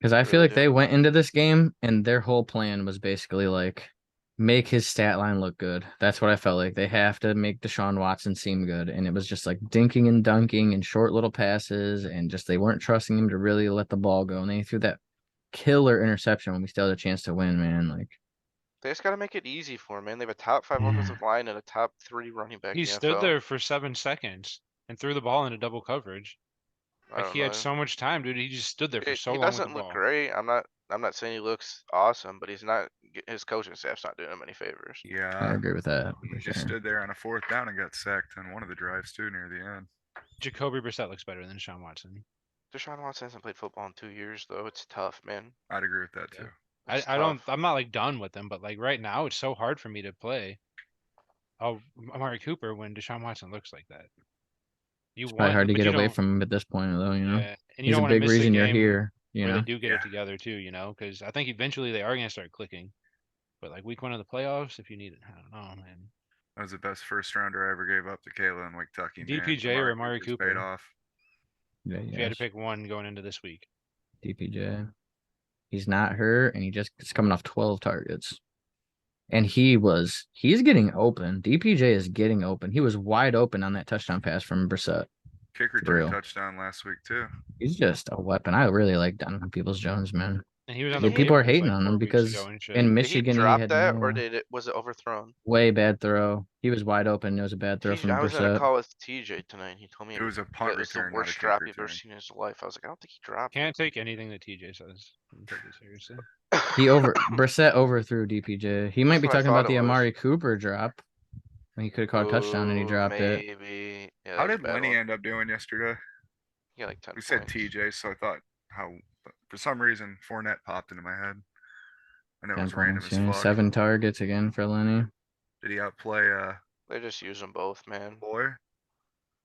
Because I feel Really like they went into this game and their whole plan was basically like make his stat line look good. That's what I felt like. They have to make Deshaun Watson seem good. And it was just like dinking and dunking and short little passes. And just they weren't trusting him to really let the ball go. And they threw that killer interception when we still had a chance to win, man. Like, They just got to make it easy for him, man. They have a top 5 Yeah. offensive line and a top 3 running back. He in the stood NFL. there for 7 seconds and threw the ball into double coverage. I Like don't he had know. so much time, dude. He just stood there for so He long with the doesn't look ball. great. I'm not saying he looks awesome, but he's not. His coaching staff's not doing him any favors. I Yeah. agree with that. He For just sure. stood there on a 4th down and got sacked on one of the drives too near the end. Jacoby Brissett looks better than Deshaun Watson. Deshaun Watson hasn't played football in 2 years, though. It's tough, man. I'd agree with that Yeah. too. It's I don't. tough. I'm not like done with him, but like right now, it's so hard for me to play. Oh, Amari Cooper when Deshaun Watson looks like that. You It's probably want, hard to but get you away don't. from him at this point, though, you know? Yeah, and you He's don't a want to big miss the reason you're game here, you where know? they do get Yeah. it together too. You know, because I think eventually they are gonna start clicking. But like week 1 of the playoffs, if you need it, I don't know, man. That was the best first rounder I ever gave up to Kayla in Kentucky, man. DPJ or Amari Cooper's Cooper? paid off. Yeah, If you had to yes. pick one going into this week, DPJ. He's not hurt, and he just is coming off 12 targets. And he's getting open. DPJ is getting open. He was wide open on that touchdown pass from Brissett. Kick For return real. touchdown last week too. He's just a weapon. I really like Donovan Peoples-Jones, man. and he was on Did the he- People are waivers, hating like, on 4 him weeks because ago and shit. in Did he Michigan he drop had that, or no was it overthrown? way bad throw. He was wide open. It was a bad throw from I was in a Brissett. call with TJ tonight. He told me It was a punt it was the return, not a worst kick drop he's ever return. seen in his life. I was like, I don't think he dropped Can't take anything that TJ says and take it seriously. it. Brissett overthrew DPJ. He might That's be what I talking thought about the it was. Amari Cooper drop when he could have caught a touchdown and he Ooh, dropped it. maybe. Yeah, How that was a did bad Lenny one. end up doing yesterday? He got like 10 We said points. TJ, so I thought but for some reason Fournette popped into my head. I know it 10 was random points, as yeah. fuck. 7 targets again for Lenny. Did he outplay They just use them both, man. Boy?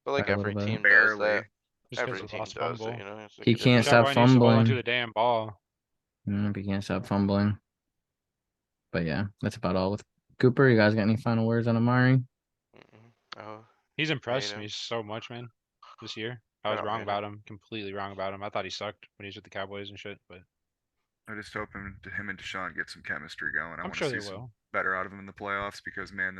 But like By a every little bit. team does Barely. that. Just Every because of team lost does fumble. it, you know. It's like He a can't different- stop Deshaun needs to hold on to fumbling. the damn ball. If he can't stop fumbling. But yeah, that's about all with Cooper. You guys got any final words on Amari? Mm-mm. Oh, He's impressed him. me so much, man, this year. I I was don't wrong hate about him, completely wrong about him. I thought he sucked when he was with the Cowboys and shit, but I just hope him and Deshaun get some chemistry going. I I'm want sure to they see some will. better out of him in the playoffs because man,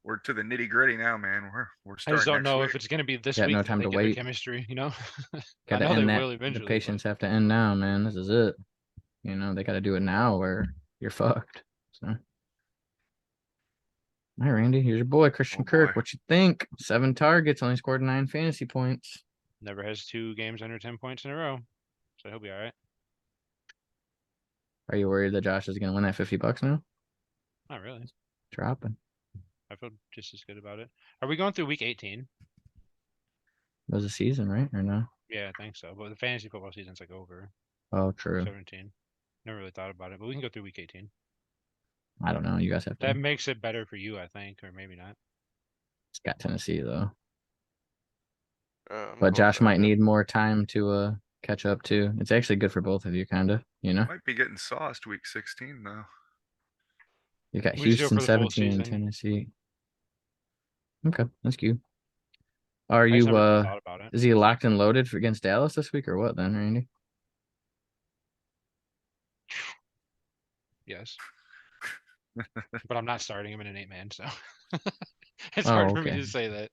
we're to the nitty gritty now, man. We're I starting just don't next know week. if it's gonna be this Got week no that time they to get their wait. chemistry, you know? I Gotta know they end that. will eventually. The patience have to end now, man. This is it. You know, they gotta do it now or you're fucked. So all right, Randy, here's your boy, Christian Oh, Kirk. boy. What you think? 7 targets, only scored 9 fantasy points. Never has 2 games under 10 points in a row, so he'll be all right. Are you worried that Josh is gonna win that $50 now? Not really. Dropping. I feel just as good about it. Are we going through week 18? It was a season, right? Or no? Yeah, I think so. But the fantasy football season's like over. Oh, true. 17. Never really thought about it, but we can go through week 18. I don't know. You guys have to. That makes it better for you, I think, or maybe not. It's got Tennessee though. I'm But cool Josh with might that. need more time to catch up too. It's actually good for both of you, kinda, you know? Might be getting sauced week 16 though. You got We just do it Houston for the full 17 and season. Tennessee. Okay, that's cute. Are I just you never really thought about it. is he locked and loaded for against Dallas this week or what then, Randy? Yes. But I'm not starting him in an 8-man, so it's Oh, hard for me okay. to say that.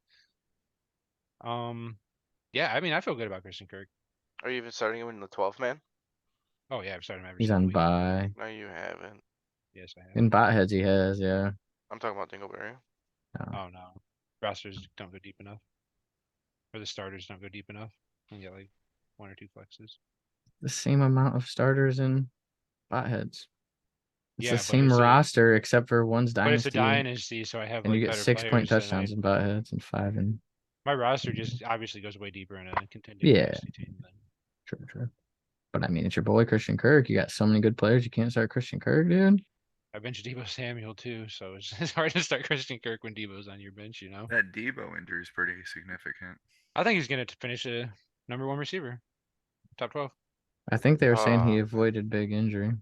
Yeah, I mean, I feel good about Christian Kirk. Are you even starting him in the 12th man? Oh yeah, I've started him every He's single on week. bye. No, you haven't. Yes, I have. In bot heads he has, yeah. I'm talking about Dingleberry. Oh no, rosters don't go deep enough, or the starters don't go deep enough. You get like 1 or 2 flexes. The same amount of starters in bot heads. It's Yeah, the but same it's a- roster except for one's But it's a dynasty. dynasty, so I have And like you get better 6-point players than touchdowns in bot heads and 5 in My roster just obviously goes way deeper in a contending Yeah. dynasty team than true. But I mean, it's your boy Christian Kirk. You got so many good players. You can't start Christian Kirk, dude. I bench Debo Samuel too, so it's hard to start Christian Kirk when Debo's on your bench, you know? That Debo injury is pretty significant. I think he's going to finish a #1 receiver. top 12. I think they were saying he Oh, avoided big injury.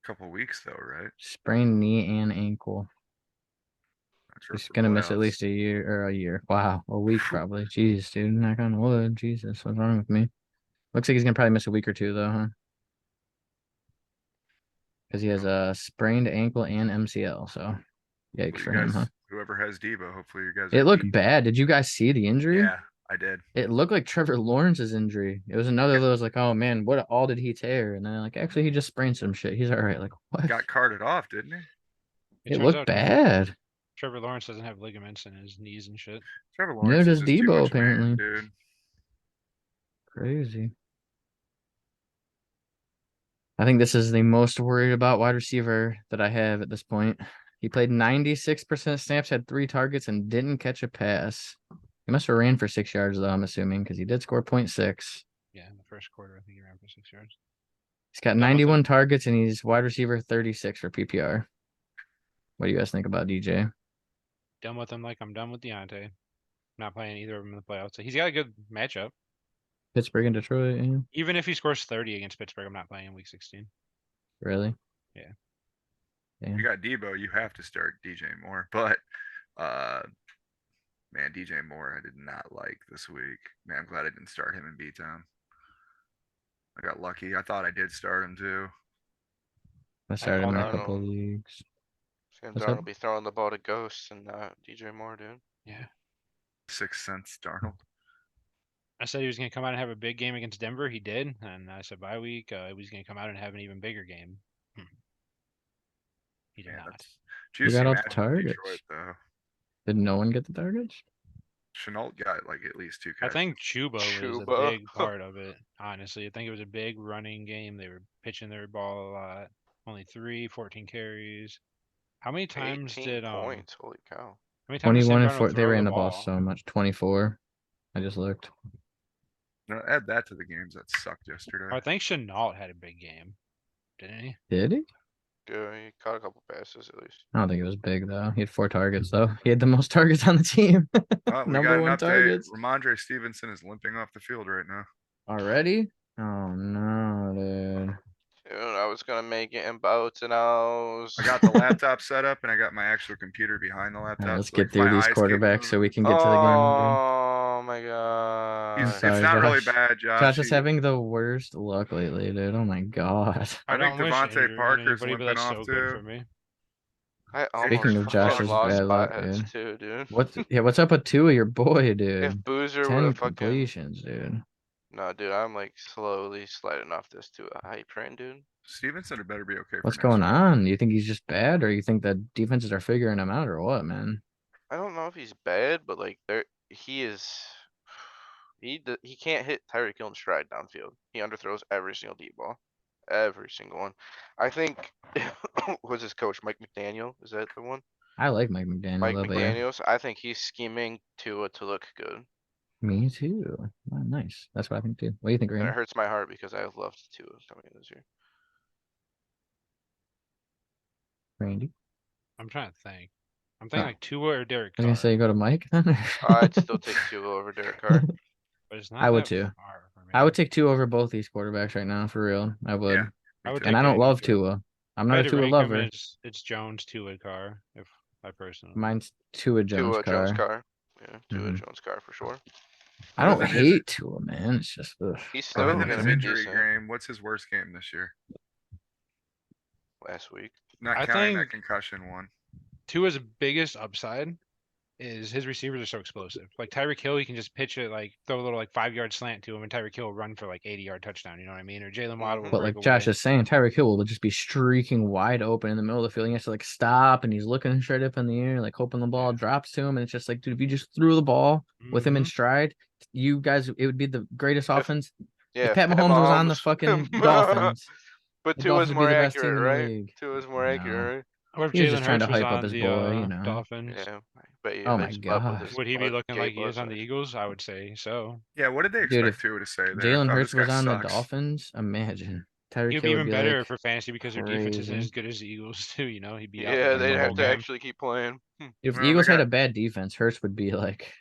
Couple weeks though, right? Sprained knee and ankle. Not sure He's for gonna miss at playoffs. least a year. Wow, a week probably. Jeez, dude, knock on wood. Jesus, what's wrong with me? Looks like he's gonna probably miss a week or two though, huh? Because he has a sprained ankle and MCL. So, yikes Well, for you him, guys, huh? whoever has Debo, hopefully you guys It are looked eating. bad. Did you guys see the injury? Yeah, I did. It looked like Trevor Lawrence's injury. It was another of those like, oh man, what all did he tear? And then like, actually, he just sprained some shit. He's all right. Like, what? Got carted off, didn't he? It turns looked out bad. Trevor Lawrence doesn't have ligaments in his knees and shit. Trevor Neither Lawrence is does just too Debo much apparently. man, dude. Crazy. I think this is the most worried about wide receiver that I have at this point. He played 96% snaps, had 3 targets, and didn't catch a pass. He must have ran for 6 yards, though, I'm assuming, because he did score 0.6. Yeah, in the first quarter, I think he ran for 6 yards. He's got Done with 91 him. targets, and he's wide receiver 36 for PPR. What do you guys think about DJ? Done with him like I'm done with Deontay. Not playing either of them in the playoffs. So he's got a good matchup. Pittsburgh and Detroit, yeah. Even if he scores 30 against Pittsburgh, I'm not playing in week 16. Really? Yeah. Damn. You got Debo, you have to start DJ Moore. But man, DJ Moore I did not like this week. Man, I'm glad I didn't start him in B-Town. I got lucky. I thought I did start him too. I started him in a Darnold. couple leagues. Sam What's Darnold up? will be throwing the ball to Ghost and DJ Moore, dude. Yeah. 6 cents Darnold. I said he was going to come out and have a big game against Denver. He did. And I said bye week, he was going to come out and have an even bigger game. He did Man, not. that's juicy got all the matchup in targets. Detroit though. Did no one get the targets? Chenault got like at least 2 I catches. think Chuba was a Chuba. big part of it, honestly. I think it was a big running game. They were pitching their ball a lot. Only 14 carries. How many times 18 did points. Holy cow. how many times did 21 Sam and Darnold 4. They throw ran the the ball ball? so much. 24. I just looked. No, add that to the games that sucked yesterday. I think Chenault had a big game, didn't he? Did he? Yeah, he caught a couple passes at least. I don't think it was big though. He had 4 targets though. He had the most targets on the team. Oh, we Number got an 1 update. targets. Ramondre Stevenson is limping off the field right now. Already? Oh no, dude. Dude, I was gonna make it in boats and I I got the laptop set up and I got my actual computer behind the laptop. All right, let's so, like, get through my these eyes keep quarterbacks so moving. we can get to the game, dude. Oh my god. I'm sorry, It's not really Josh. bad, Josh. Josh is having the worst luck lately, dude. Oh my god. I think don't wish Devontae injury on Parker's anybody, but limping that's off so good too. for me. I Speaking almost of Josh's fucking lost bad luck, Botheads dude. too, dude. What's up with Tua, your boy, If dude? Boozer 10 would've fucking completions, dude. no, dude, I'm like slowly sliding off this to a hype train, dude. Stevenson had better be okay What's for going next week. on? You think he's just bad, or you think that defenses are figuring him out, or what, man? I don't know if he's bad, but like he is. He can't hit Tyreek Hill in stride downfield. He underthrows every single deep ball, every single one. I think was his coach Mike McDaniel? Is that the one? I like Mike McDaniel, Mike though, but yeah, McDaniels. I think he's scheming to look good, me too. Oh, nice. That's what I think too. What do you think, and it Randy? hurts my heart because I loved Tua coming in this year. Randy? I'm trying to think. I'm thinking Oh. like Tua or Derek I was Carr. gonna say you go to Mike then. I'd still take Tua over Derek Carr. But it's not I would that too. far for me. I would take 2 over both these quarterbacks right now, for real. I would. Yeah, I would too. And take I don't it love over. Tua. I'm If I not had a to Tua rank 'em, lover. it's Jones, Tua, Carr. If I personally. Mine's Tua Jones Tua Jones car. Carr. Yeah, Tua Mhm. Jones Carr for sure. I don't Other than his- hate Tua, man. It's just ugh. He's Go still Other ahead, than gonna his be Randy. injury decent. game, what's his worst game this year? Last week. Not I counting that think- concussion one. Tua's biggest upside is his receivers are so explosive. Like Tyreek Hill, he can just pitch it, like throw a little like 5-yard slant to him, and Tyreek Hill will run for like 80-yard touchdown. You know what I mean? Or Jalen Waddle will Mhm. But break like Josh away. is saying, Tyreek Hill will just be streaking wide open in the middle of the field. He has to like stop and he's looking straight up in the air, like hoping the ball Yeah. drops to him. And it's just like, dude, if you just threw the ball with him in Mhm. stride, you guys, it would be the greatest offense. Yeah, If Pat Mahomes was on the fucking Dolphins, But the Tua's Dolphins would be more the best team accurate, in the right? league. Tua's more No. accurate, right? Or if He was Jalen just trying to Hurts was hype up on his the boy, you know. Dolphins, Yeah. Bet you Oh if my they slept with God. his would he be blood- looking gay like he blood is on the size. Eagles? I would say so. Yeah, what did they Dude, expect if Tua to say there? Jalen Oh, Hurts this guy was on the sucks. Dolphins, imagine. Tyreek He'd be Hill would even be better like for fantasy because their defense isn't crazy. as good as the Eagles too. You know, he'd be out Yeah, there they'd the have whole to game. actually keep playing. If the Well, they Eagles had got- a bad defense, Hurts would be like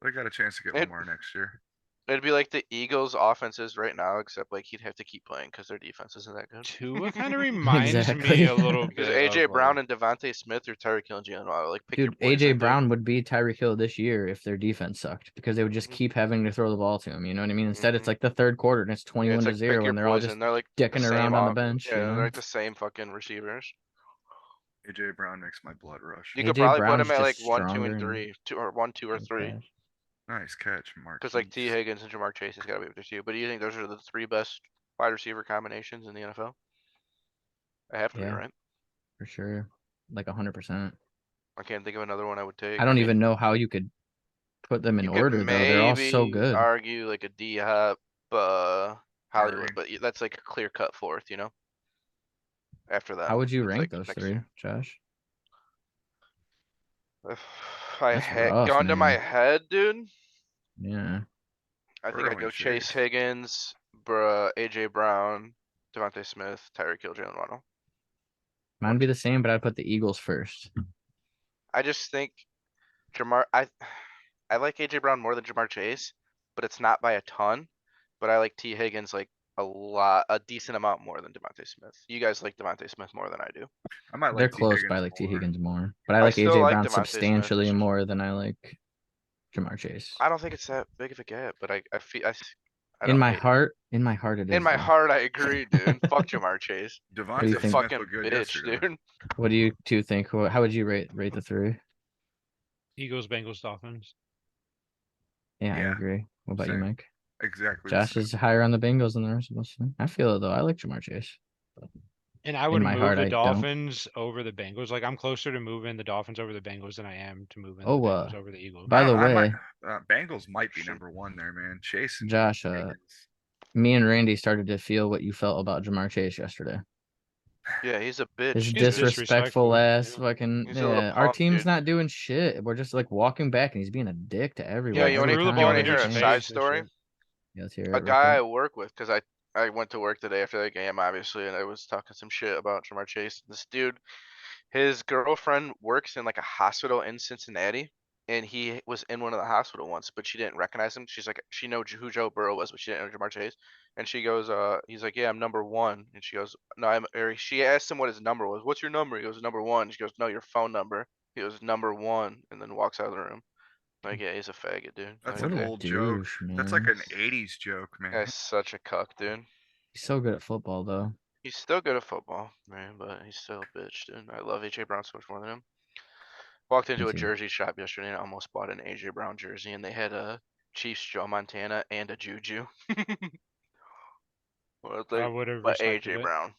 They got a chance to get It- Lamar next year. It'd be like the Eagles' offenses right now, except like he'd have to keep playing because their defense isn't that good. Tua kind of reminds Exactly. me a little Because bit AJ of Brown like, and Devontae Smith or Tyreek Hill and Jalen Waddle, like pick your Dude, poison. AJ dude. Brown would be Tyreek Hill this year if their defense sucked because they would just Mhm. keep having to throw the ball to him. You know what I mean? Instead, it's Mhm. like the third quarter and it's Yeah, 21 it's to like pick 0 your and they're all just poison. They're like the dicking same around on the off. bench. Yeah, You they're know, like the same fucking receivers. AJ Brown makes my blood rush. You could AJ probably put Brown's him at like just 1, 2, stronger and and 3, or 1, 2, or 3. fast. Nice catch, Because like T Marquise. Higgins and Jamar Chase has got to be up there too. But do you think those are the 3 best wide receiver combinations in the NFL? I have to be Yeah, right. for sure, like 100%. I can't think of another one I would take. I don't even know how you could put them in You could order though. They're all so maybe good. argue like a D Hop, Hollywood, Murray. but that's like a clear cut fourth, you know. After How them, would you it's rank like those next 3, year. Josh? If I That's had rough, gone to my man. head, dude, Yeah, I think I'd Burrow go and Chase Chase. Higgins, AJ Brown, Devontae Smith, Tyreek Hill, Jalen Waddle. mine'd be the same, but I'd put the Eagles first. I just think I like AJ Brown more than Jamar Chase, but it's not by a ton. But I like T Higgins like a decent amount more than Devontae Smith. You guys like Devontae Smith more than I do. I might They're like T close, but I Higgins like T more. Higgins more. But I I like still AJ like Brown Devontae Smith. substantially more than I like Jamar Chase. I don't think it's that big of a gap, but I In don't my hate it. heart, it In is my though. heart, I agree, dude. Fuck Jamar Chase. do you He's Devontae a think? Smith fucking looked good bitch, yesterday. dude. What do you two think? How would you rate the 3? Eagles, Bengals, Dolphins. Yeah, I Yeah, agree. What about you, same. Mike? Exactly the Josh same. is higher on the Bengals than the rest of us. I feel it though. I like Jamar Chase. And I In would my move heart, the I don't. Dolphins over the Bengals. Like I'm closer to moving the Dolphins over the Bengals than I am to moving the Oh, Bengals over the Eagles. by the I might. way, Bengals might be #1 there, man. Chase and Josh, Higgins. me and Randy started to feel what you felt about Jamar Chase yesterday. Yeah, he's a His bitch, He's dude. disrespectful disrespectful. ass Yeah. fucking He's a little our punk, team's dude. not doing shit. We're just like walking back and he's being a dick to everyone. Yeah, Like you want every threw the time. ball in the to hear dude's a everything. side face and story? shit. Yeah, let's hear A it real guy I quick. work with, because I went to work today after the game, obviously, and I was talking some shit about Jamar Chase. This dude, his girlfriend works in like a hospital in Cincinnati, and he was in one of the hospital once, but she didn't recognize him. She's like, she knew who Joe Burrow was, but she didn't know Jamar Chase. And she goes, he's like, yeah, I'm #1. And she goes, no, or she asked him what his number was. What's your number? He goes, #1. She goes, no, your phone number. He goes, #1, and then walks out of the room. Like, yeah, he's a faggot, dude. That's Like, What an a old joke. douche, That's like man. an '80s joke, man. guy's such a cuck, dude. He's so good at football though. He's still good at football, man, but he's still a bitch, dude. I love AJ Brown so much more than him. Walked into Me a too. jersey shop yesterday and almost bought an AJ Brown jersey, and they had a Chiefs Joe Montana and a Juju. Well, it's I like, would have but respected AJ it. Brown,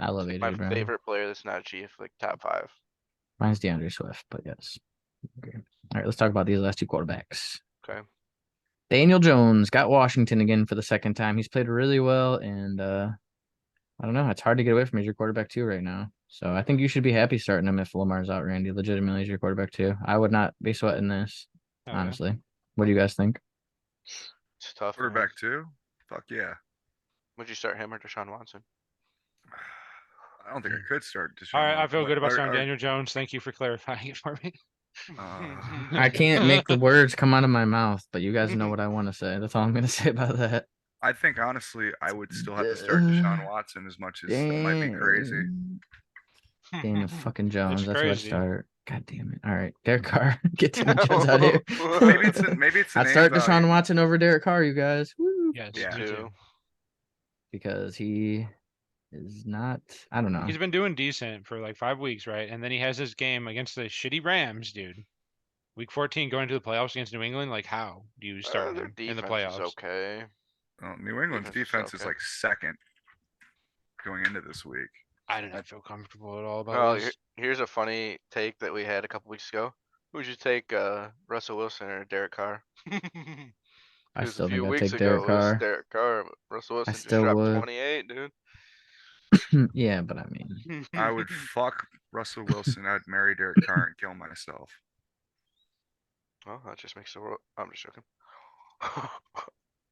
I love like my AJ Brown. favorite player that's not a Chief, like top 5. Mine's DeAndre Swift, but yes. Okay. All right, let's talk about these last 2 quarterbacks. Okay. Daniel Jones got Washington again for the second time. He's played really well, and I don't know. It's hard to get away from as your quarterback 2 right now. So I think you should be happy starting him if Lamar's out, Randy. Legitimately as your quarterback 2. I would not be sweating this, Oh, yeah. honestly. What do you guys think? It's tough. man. Quarterback 2? Fuck yeah. Would you start him or Deshaun Watson? I don't think I could start Deshaun. All right, I feel Watson. good about starting Are- Daniel Jones. Thank you for clarifying it for me. I can't make the words come out of my mouth, but you guys know what I want to say. That's all I'm going to say about that. I think honestly, I would still have to start Deshaun Watson as much as that might be crazy. Daniel fucking Jones. It's That's who I'd crazy. start. God damn it. All right. Derek Carr. Get Daniel Jones out of here. Maybe it's a I'd name start value. Deshaun Watson over Derek Carr, you guys. Woo. Yes, Yeah. me too. Because he is not, I don't know. He's been doing decent for like 5 weeks, right? And then he has this game against the shitty Rams, dude. Week 14 going to the playoffs against New England. Like, how do you start Their him in the defense is playoffs? okay. Well, New England's defense is okay. like second going into this week. I do not feel comfortable at all about Well, this. here's a funny take that we had a couple weeks ago. Who would you take, Russell Wilson or Derek Carr? I Because a still few think I'd weeks take ago Derek it was Carr. Derek Carr. But Russell Wilson just still dropped would. 28, dude. Yeah, but I mean, I would fuck Russell Wilson. I'd marry Derek Carr and kill myself. Well, that just makes the world. I'm just joking.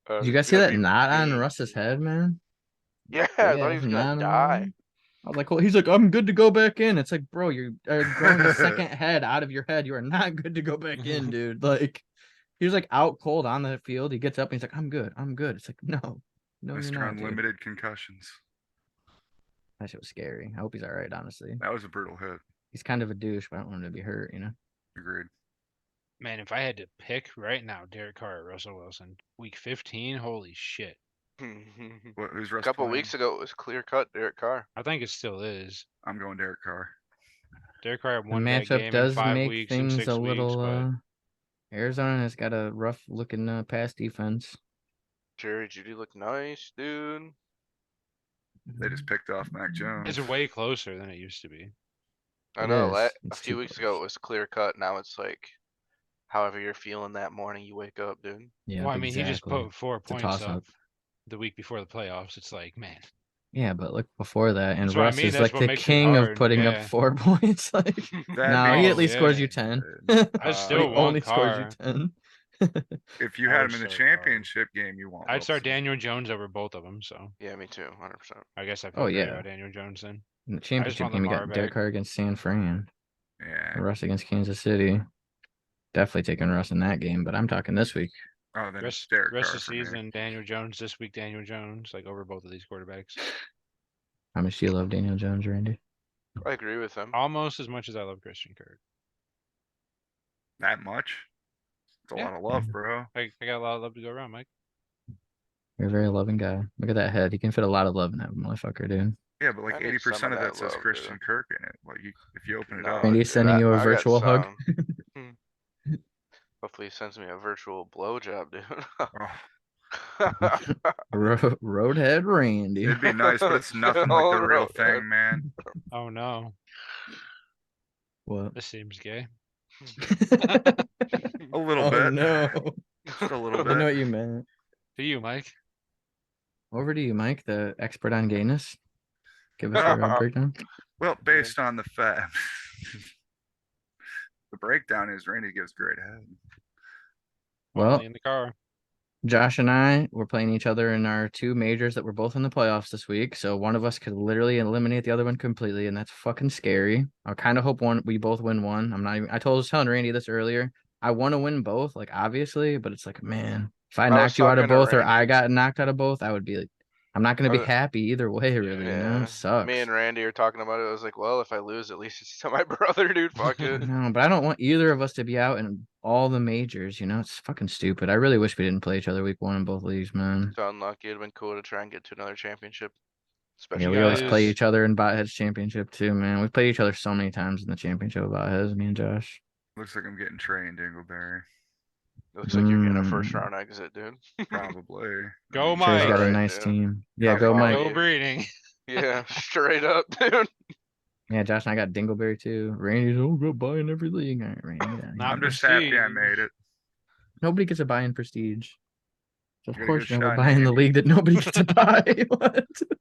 did you guys see that knot on Russ's head, man? Yeah, I Big thought he ass was gonna knot on die. him. I was like, well, he's like, I'm good to go back in. It's like, bro, you're growing a second head out of your head. You are not good to go back in, dude. Like, He was like out cold on the field. He gets up and he's like, "I'm good. I'm good." It's like, no, you're Mr. not, dude. Unlimited concussions. That shit was scary. I hope he's all right. Honestly, That was a brutal hit. he's kind of a douche, but I don't want him to be hurt. Agreed. Man, if I had to pick right now, Derek Carr or Russell Wilson, week 15, holy shit. Who's A Russ couple playing? weeks ago, it was clear cut Derek Carr. I think it still is. I'm going Derek Carr. Derek Carr had The one bad matchup game in does 5 make weeks and things 6 a weeks, little. but Arizona has got a rough looking pass defense. Jerry Judy looked nice, dude. They just picked off Mac Jones. it's way closer than it used to be. I It know. is. A It's few too weeks ago, close. it was clear cut. Now it's like, however you're feeling that morning, you wake up, dude. Yeah, Well, I mean, he just exactly. put 4 a points toss-up. up the week before the playoffs. It's like, man, Yeah, but look before that, and That's what I Russ mean, is that's like what the makes it king of hard, putting up yeah. 4 points. Like, That no, he being at least scores you yeah. 10. said, I But still he want only scores you Carr. 10. if you I had would him in the start Carr. championship game, you want I'd start Wilson. Daniel Jones over both of them, so Yeah, me too, 100%. I guess I Oh, feel great yeah. about Daniel Jones then. In the I just championship want game, you Lamar got Derek back. Carr against San Fran. Yeah. Russ against Kansas City. Definitely taking Russ in that game, but I'm talking this week. Oh, then it's Rest Derek of Carr the for me. season, Daniel Jones this week, Daniel Jones, like over both of these quarterbacks. How much do you love Daniel Jones, Randy? I agree with him. Almost as much as I love Christian Kirk. That much? It's a Yeah. lot of love, bro. I got a lot of love to go around, Mike. You're a very loving guy. Look at that head. He can fit a lot of love in that motherfucker, dude. Yeah, but like I need some 80% of of that that says love, Christian dude. Kirk in it. Like, if you open it No, up. Randy's dude, sending you a I got virtual hug. some. Hopefully he sends me a virtual blowjob, dude. Oh, Roadhead Randy. it'd be nice, but it's nothing like the real thing, man. Oh no, What? this seems gay. A little Oh bit. no. Just a little I know bit. what you meant. To you, Mike. Over to you, Mike, the expert on gayness. Give us your breakdown. Well, based on the fact, the breakdown is Randy gives great head. Well, Only in the car. Josh and I were playing each other in our 2 majors that were both in the playoffs this week. So one of us could literally eliminate the other one completely, and that's fucking scary. I kind of hope we both win one. I was telling Randy this earlier. I want to win both, like obviously, but it's like, man, if I I was knocked you out of talking to both or I Randy. got knocked out of both, I would be like, I'm not gonna be I was- happy either way, really. Yeah, It sucks. me and Randy are talking about it. I was like, well, if I lose, at least it's to my brother, dude. Fuck it. No, but I don't want either of us to be out in all the majors. It's fucking stupid. I really wish we didn't play each other week 1 in both leagues, man. It's unlucky. It'd been cool to try and get to another championship. Yeah, Especially we always guys- play each other in Botheads Championship too, man. We've played each other so many times in the championship of Botheads, me and Josh. Looks like I'm getting Trey and Dingleberry. It looks like you're getting a first round exit, dude. Probably. Go, Trey's Mike. got a Alright, nice yeah. team. Yeah, I'll go follow Mike. Go you. breeding. Yeah, straight up, dude. Yeah, Josh and I got Dingleberry too. Randy's go buy in every league. All right, Randy, get out of Not here. I'm just happy I Prestige. made it. Nobody gets a buy in Prestige. So of You gotta course get you have a shot, buy in the Andy. league that nobody gets a buy. What?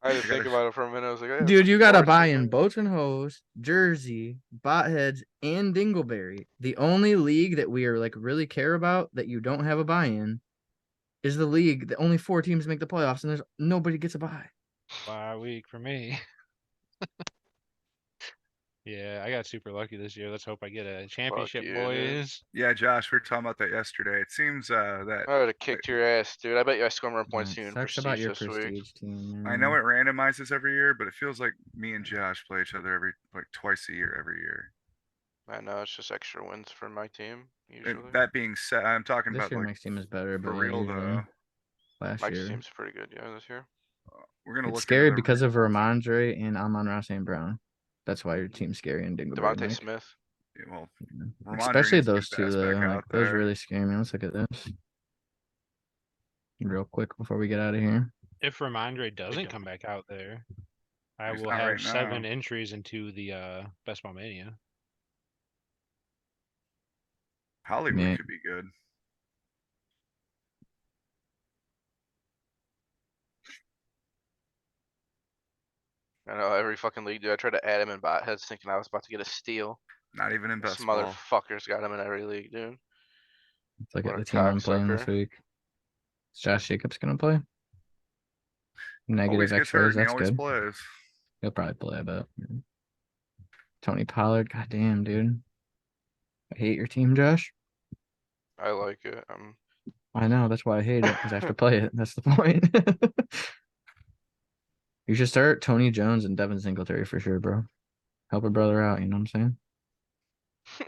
I had to You think gotta- about it for a minute. I was like, oh, yeah, Dude, you got to sports, buy dude. in Boats and Hose, Jersey, Botheads, and Dingleberry. The only league that we are like really care about that you don't have a buy in is the league that only 4 teams make the playoffs and there's nobody gets a buy. Bye week for me. Yeah, I got super lucky this year. Let's hope I get a championship, you, dude. boys. Yeah, Josh, we were talking about that yesterday. It seems that I would have kicked your ass, dude. I bet you I score more Yeah, points it than you in sucks about prestige your this week. Prestige team. I know it randomizes every year, but it feels like me and Josh play each other twice a year every year. I know it's just extra wins for my team And usually. that being said, I'm talking This about year like Mike's team is better, but for yeah, real usually though. last Mike's year. team's pretty good, yeah, this year. We're gonna It's look scary into the because of results. Ramondre and Amon-Ra St. Brown. That's why your team's scary and Dingleberry. Devontae Mike. Smith. Yeah, well, Yeah. Ramondre Especially needs to get those his two ass though. back Like, out those there. really scare me. Let's look at this real quick before we get out of here. If Ramondre doesn't come back out there, I He's will not have right 7 now. entries into the Best Ball Mania. Hollywood Man. could be good. I know every fucking league, dude. I tried to add him in bot heads thinking I was about to get a steal. Not even in This best ball. motherfucker's got him in every league, dude. Let's look What at a the team I'm playing this cocksucker. week. Is Josh Jacobs gonna play? Negative Always gets hurt X-rays. and he That's always good. plays. He'll probably play, I bet. Tony Pollard. God damn, dude. I hate your team, Josh. I like it. I know, that's why I hate it, because I have to play it. That's the point. You should start Tony Jones and Devin Singletary for sure, bro. Help a brother out, you know what I'm saying?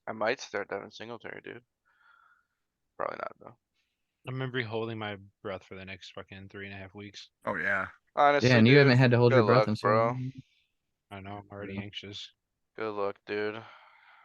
I might start Devin Singletary, dude. Probably not though. I remember holding my breath for the next fucking 3.5 weeks. Oh yeah. Honestly, Yeah, and you dude, haven't had to hold your good breath luck, in so bro. long. I know, I'm already Yeah. anxious. Good luck, dude.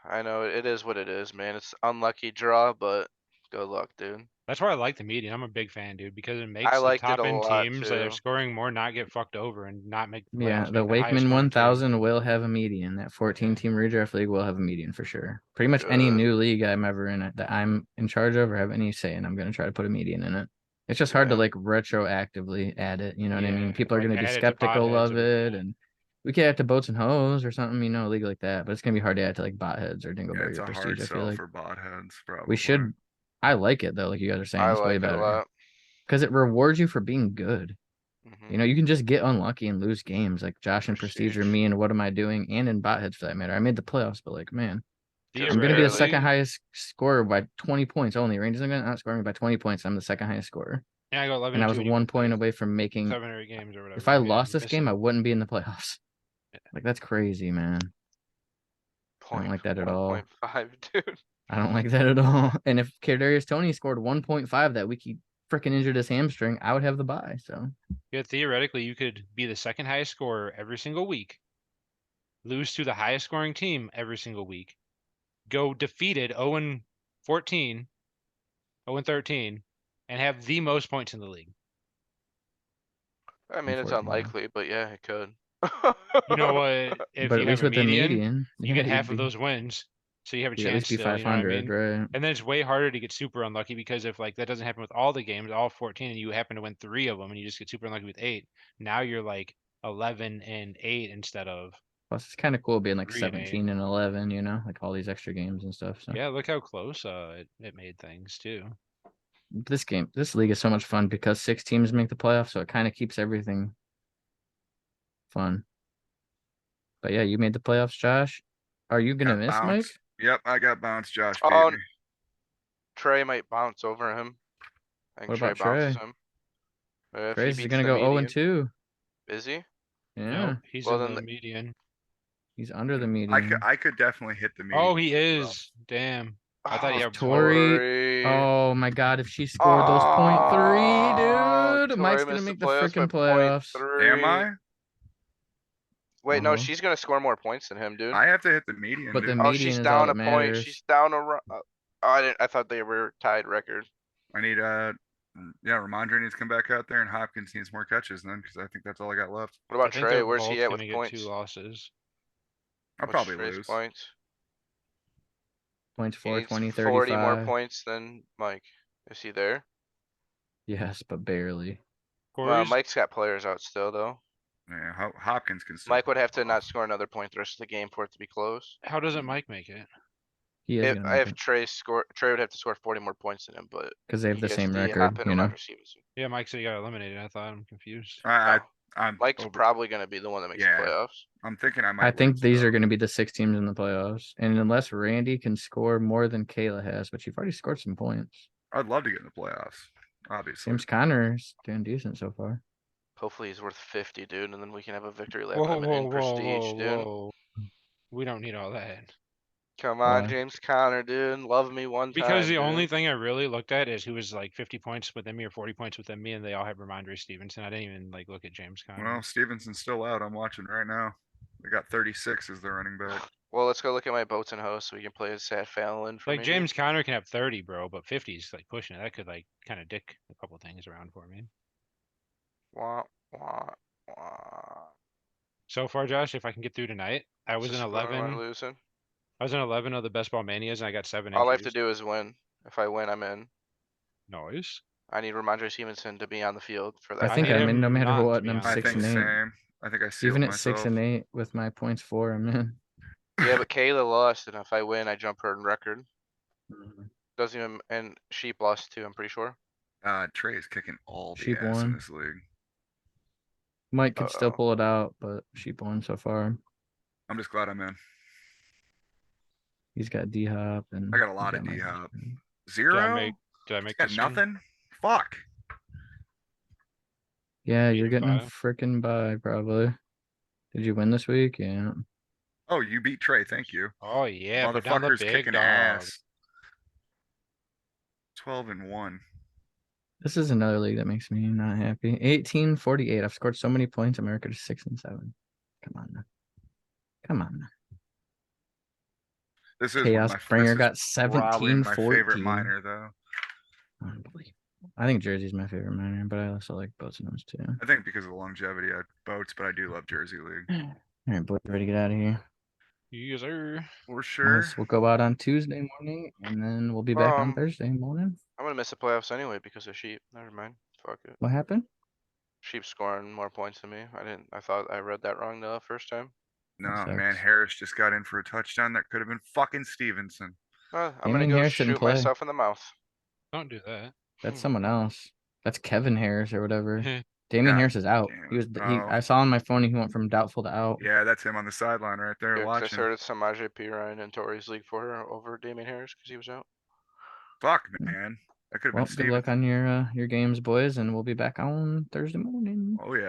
I know it is what it is, man. It's unlucky draw, but good luck, dude. That's why I like the median. I'm a big fan, dude, because it I makes the liked it top a end lot teams that are too. scoring more not get fucked over and not make the Yeah, playoffs. the Make the highest Wakeman scoring team. 1000 will have a median. That 14-team redraft league will have a median for sure. Pretty much any Good. new league I'm ever in that I'm in charge of or have any say in, I'm going to try to put a median in it. It's just hard to Yeah. like retroactively add it. You know what I mean? Yeah, People are like going to be add it to skeptical potheads of or it, yeah. and we could add to boats and hoes or something, you know, a league like that. But it's going to be hard to add to like bot heads or Yeah, Dingleberry it's or a Prestige. hard I feel sell like for bot heads, probably. we should. I like it though, like you guys are saying, I it's way like it a better lot. because it rewards you for being good. Mhm. You know, you can just get unlucky and lose games like Josh and Prestige or me and What Am I Doing and in bot heads for that matter. I made the playoffs, but like, man, Just I'm going to be the barely. second highest scorer by 20 points only. Rangers are going to outscore me by 20 points. I'm the second highest scorer. Yeah, I go 11 And I and was 2 and you 1 went point like away from making. 7 or 8 games or whatever. If I Yeah, lost this game, I missing. wouldn't be in the playoffs. Yeah. Like, that's crazy, man. I don't like that at all. 1.5, dude. I don't like that at all. And if Kadarius Toney scored 1.5 that week, he freaking injured his hamstring, I would have the bye. So Yeah, theoretically, you could be the second highest scorer every single week, lose to the highest scoring team every single week, go defeated 0-14, 0-13, and have the most points in the league. I mean, it's unfortunately. unlikely, but yeah, it could. You know what? If But you at have least a with the median, median, you yeah, get half you'd of be those wins. So you have a you'd at least chance be still, you know what I 500, mean? right? And then it's way harder to get super unlucky because if like that doesn't happen with all the games, all 14, and you happen to win 3 of them and you just get super unlucky with 8, now you're like 11 and 8 instead of Plus, it's kind of cool being like 3 and 8. 17 and 11, you know, like all these extra games and stuff. So Yeah, look how close it made things too. this league is so much fun because 6 teams make the playoffs, so it kind of keeps everything fun. But yeah, you made the playoffs, Josh. Are you gonna Got miss, Mike? bounced. Yep, I got bounced. Josh beat Oh, me. Trey might bounce over him. I think What Trey about bounces Trey? him. If he Trey's beats gonna the go 0 median. and 2. Is he? Yeah, No, he's Well, in then the median. he's under the I could, median. I could definitely hit the median. Oh, he as well. is. Damn. I thought he Oh, had Tori. Tori. Oh my God! If she scored those .3, dude, Mike's Tori gonna missed the make the playoffs by freaking playoffs. Am 0.3. I? Wait, no, Uh-huh. she's gonna score more points than him, dude. I have to hit the median, But the dude. Oh, median she's is all down that a point. matters. She's down a. Oh, I didn't. I thought they were tied record. I need yeah, Ramondre needs to come back out there, and Hopkins needs more catches then, because I think that's all I got left. What I about think Trey? they're Where's he both at gonna with get points? 2 losses. I'll What's probably Trey's lose. points? Points He 4, needs 20, 40 more 35. points than Mike. Is he there? Yes, but barely. Well, Corey's Mike's got players out still, though. Yeah, Hopkins can still. Mike would have to not score another point the rest of the game for it to be close. how doesn't Mike make it? He is gonna make If it Trey would have to score 40 more points than him, but because they have he the gets same the record. hop and You know. Ramondre Stevenson. Yeah, Mike said he got eliminated. I thought I'm confused. I, No. I'm. Mike's over- probably gonna be the one that makes Yeah. the playoffs. I'm thinking I might. I think lose, these though. are going to be the 6 teams in the playoffs, and unless Randy can score more than Kayla has, but you've already scored some points. I'd love to get in the playoffs. Obviously. James Conner's doing decent so far. Hopefully he's worth 50, dude, and then we can have a victory lap Whoa, on him whoa, in whoa, prestige, whoa, dude. whoa. We don't need all that. Come on, Why? James Conner, dude. Love me one Because time, the only dude. thing I really looked at is who was like 50 points within me or 40 points within me, and they all have Ramondre Stevenson. I didn't even like look at James Conner. Well, Stevenson's still out. I'm watching right now. They got 36 as the running back. Well, let's go look at my boats and hosts so we can play a Sat Fallon for Like me. James Conner can have 30, bro, but 50 is like pushing it. That could like kind of dick a couple things around for me. Wah, wah, wah. So far, Josh, if I can get through tonight, I was in Is this what am I 11. losing? I was in 11 of the best ball manias, and I got 7 All I have to entries. do is win. If I win, I'm in. Noise. I need Ramondre Stevenson to be on the field for I that. think need I'm in him no matter not to what, be and I'm on I the 6 think and field. 8. same. I think I sealed Even at myself. 6 and 8 with my points 4, I'm in. Yeah, but Kayla lost, and if I win, I jump her in record. Mm-hmm. Doesn't even, and Sheep lost too, I'm pretty sure. Trey's kicking all the Sheep ass in won. this league. Mike could still Uh-oh. pull it out, but Sheep won so far. I'm just glad I'm in. He's got D Hop and I got a he's lot got of my D Hop. best friend. Did I 0? make did I He's make got this one? nothing? Fuck. Yeah, you're Beat him getting a by. freaking bye probably. Did you win this week? Yeah. Oh, you beat Trey. Thank you. Oh yeah, put down the Motherfucker's big kicking dog. ass. 12-1. This is another league that makes me not happy. 18-48. I've scored so many points. America to 6-7. Come on now. Come on now. This is Chaos Springer got probably my 17-14. favorite minor though. Unbelievable. I think Jersey's my favorite minor, but I also like boats and those too. I think because of the longevity at boats, but I do love Jersey League. All right, boys, ready to get out of here? Yes, sir. For sure. We'll go out on Tuesday morning, and then we'll be back on Thursday morning. I'm gonna miss the playoffs anyway because of sheep. Never mind. Fuck it. What happened? Sheep scoring more points than me. I thought I read that wrong the first time. No, That man, sucks. Harris just got in for a touchdown that could have been fucking Stevenson. I'm Damian gonna go Harris didn't shoot play. myself in the mouth. Don't do that. That's someone else. That's Kevin Harris or whatever. Yeah. Damian God Harris is out. damn He was. it. He. Oh. I saw on my phone he went from doubtful to out. Yeah, that's him on the sideline right there Yeah, 'cause I watching. started Samaje Perine and Torrey's league for her over Damian Harris because he was out. Fuck, man. That could have Well, been good luck Stevenson. on your games, boys, and we'll be back on Thursday morning. Oh yeah.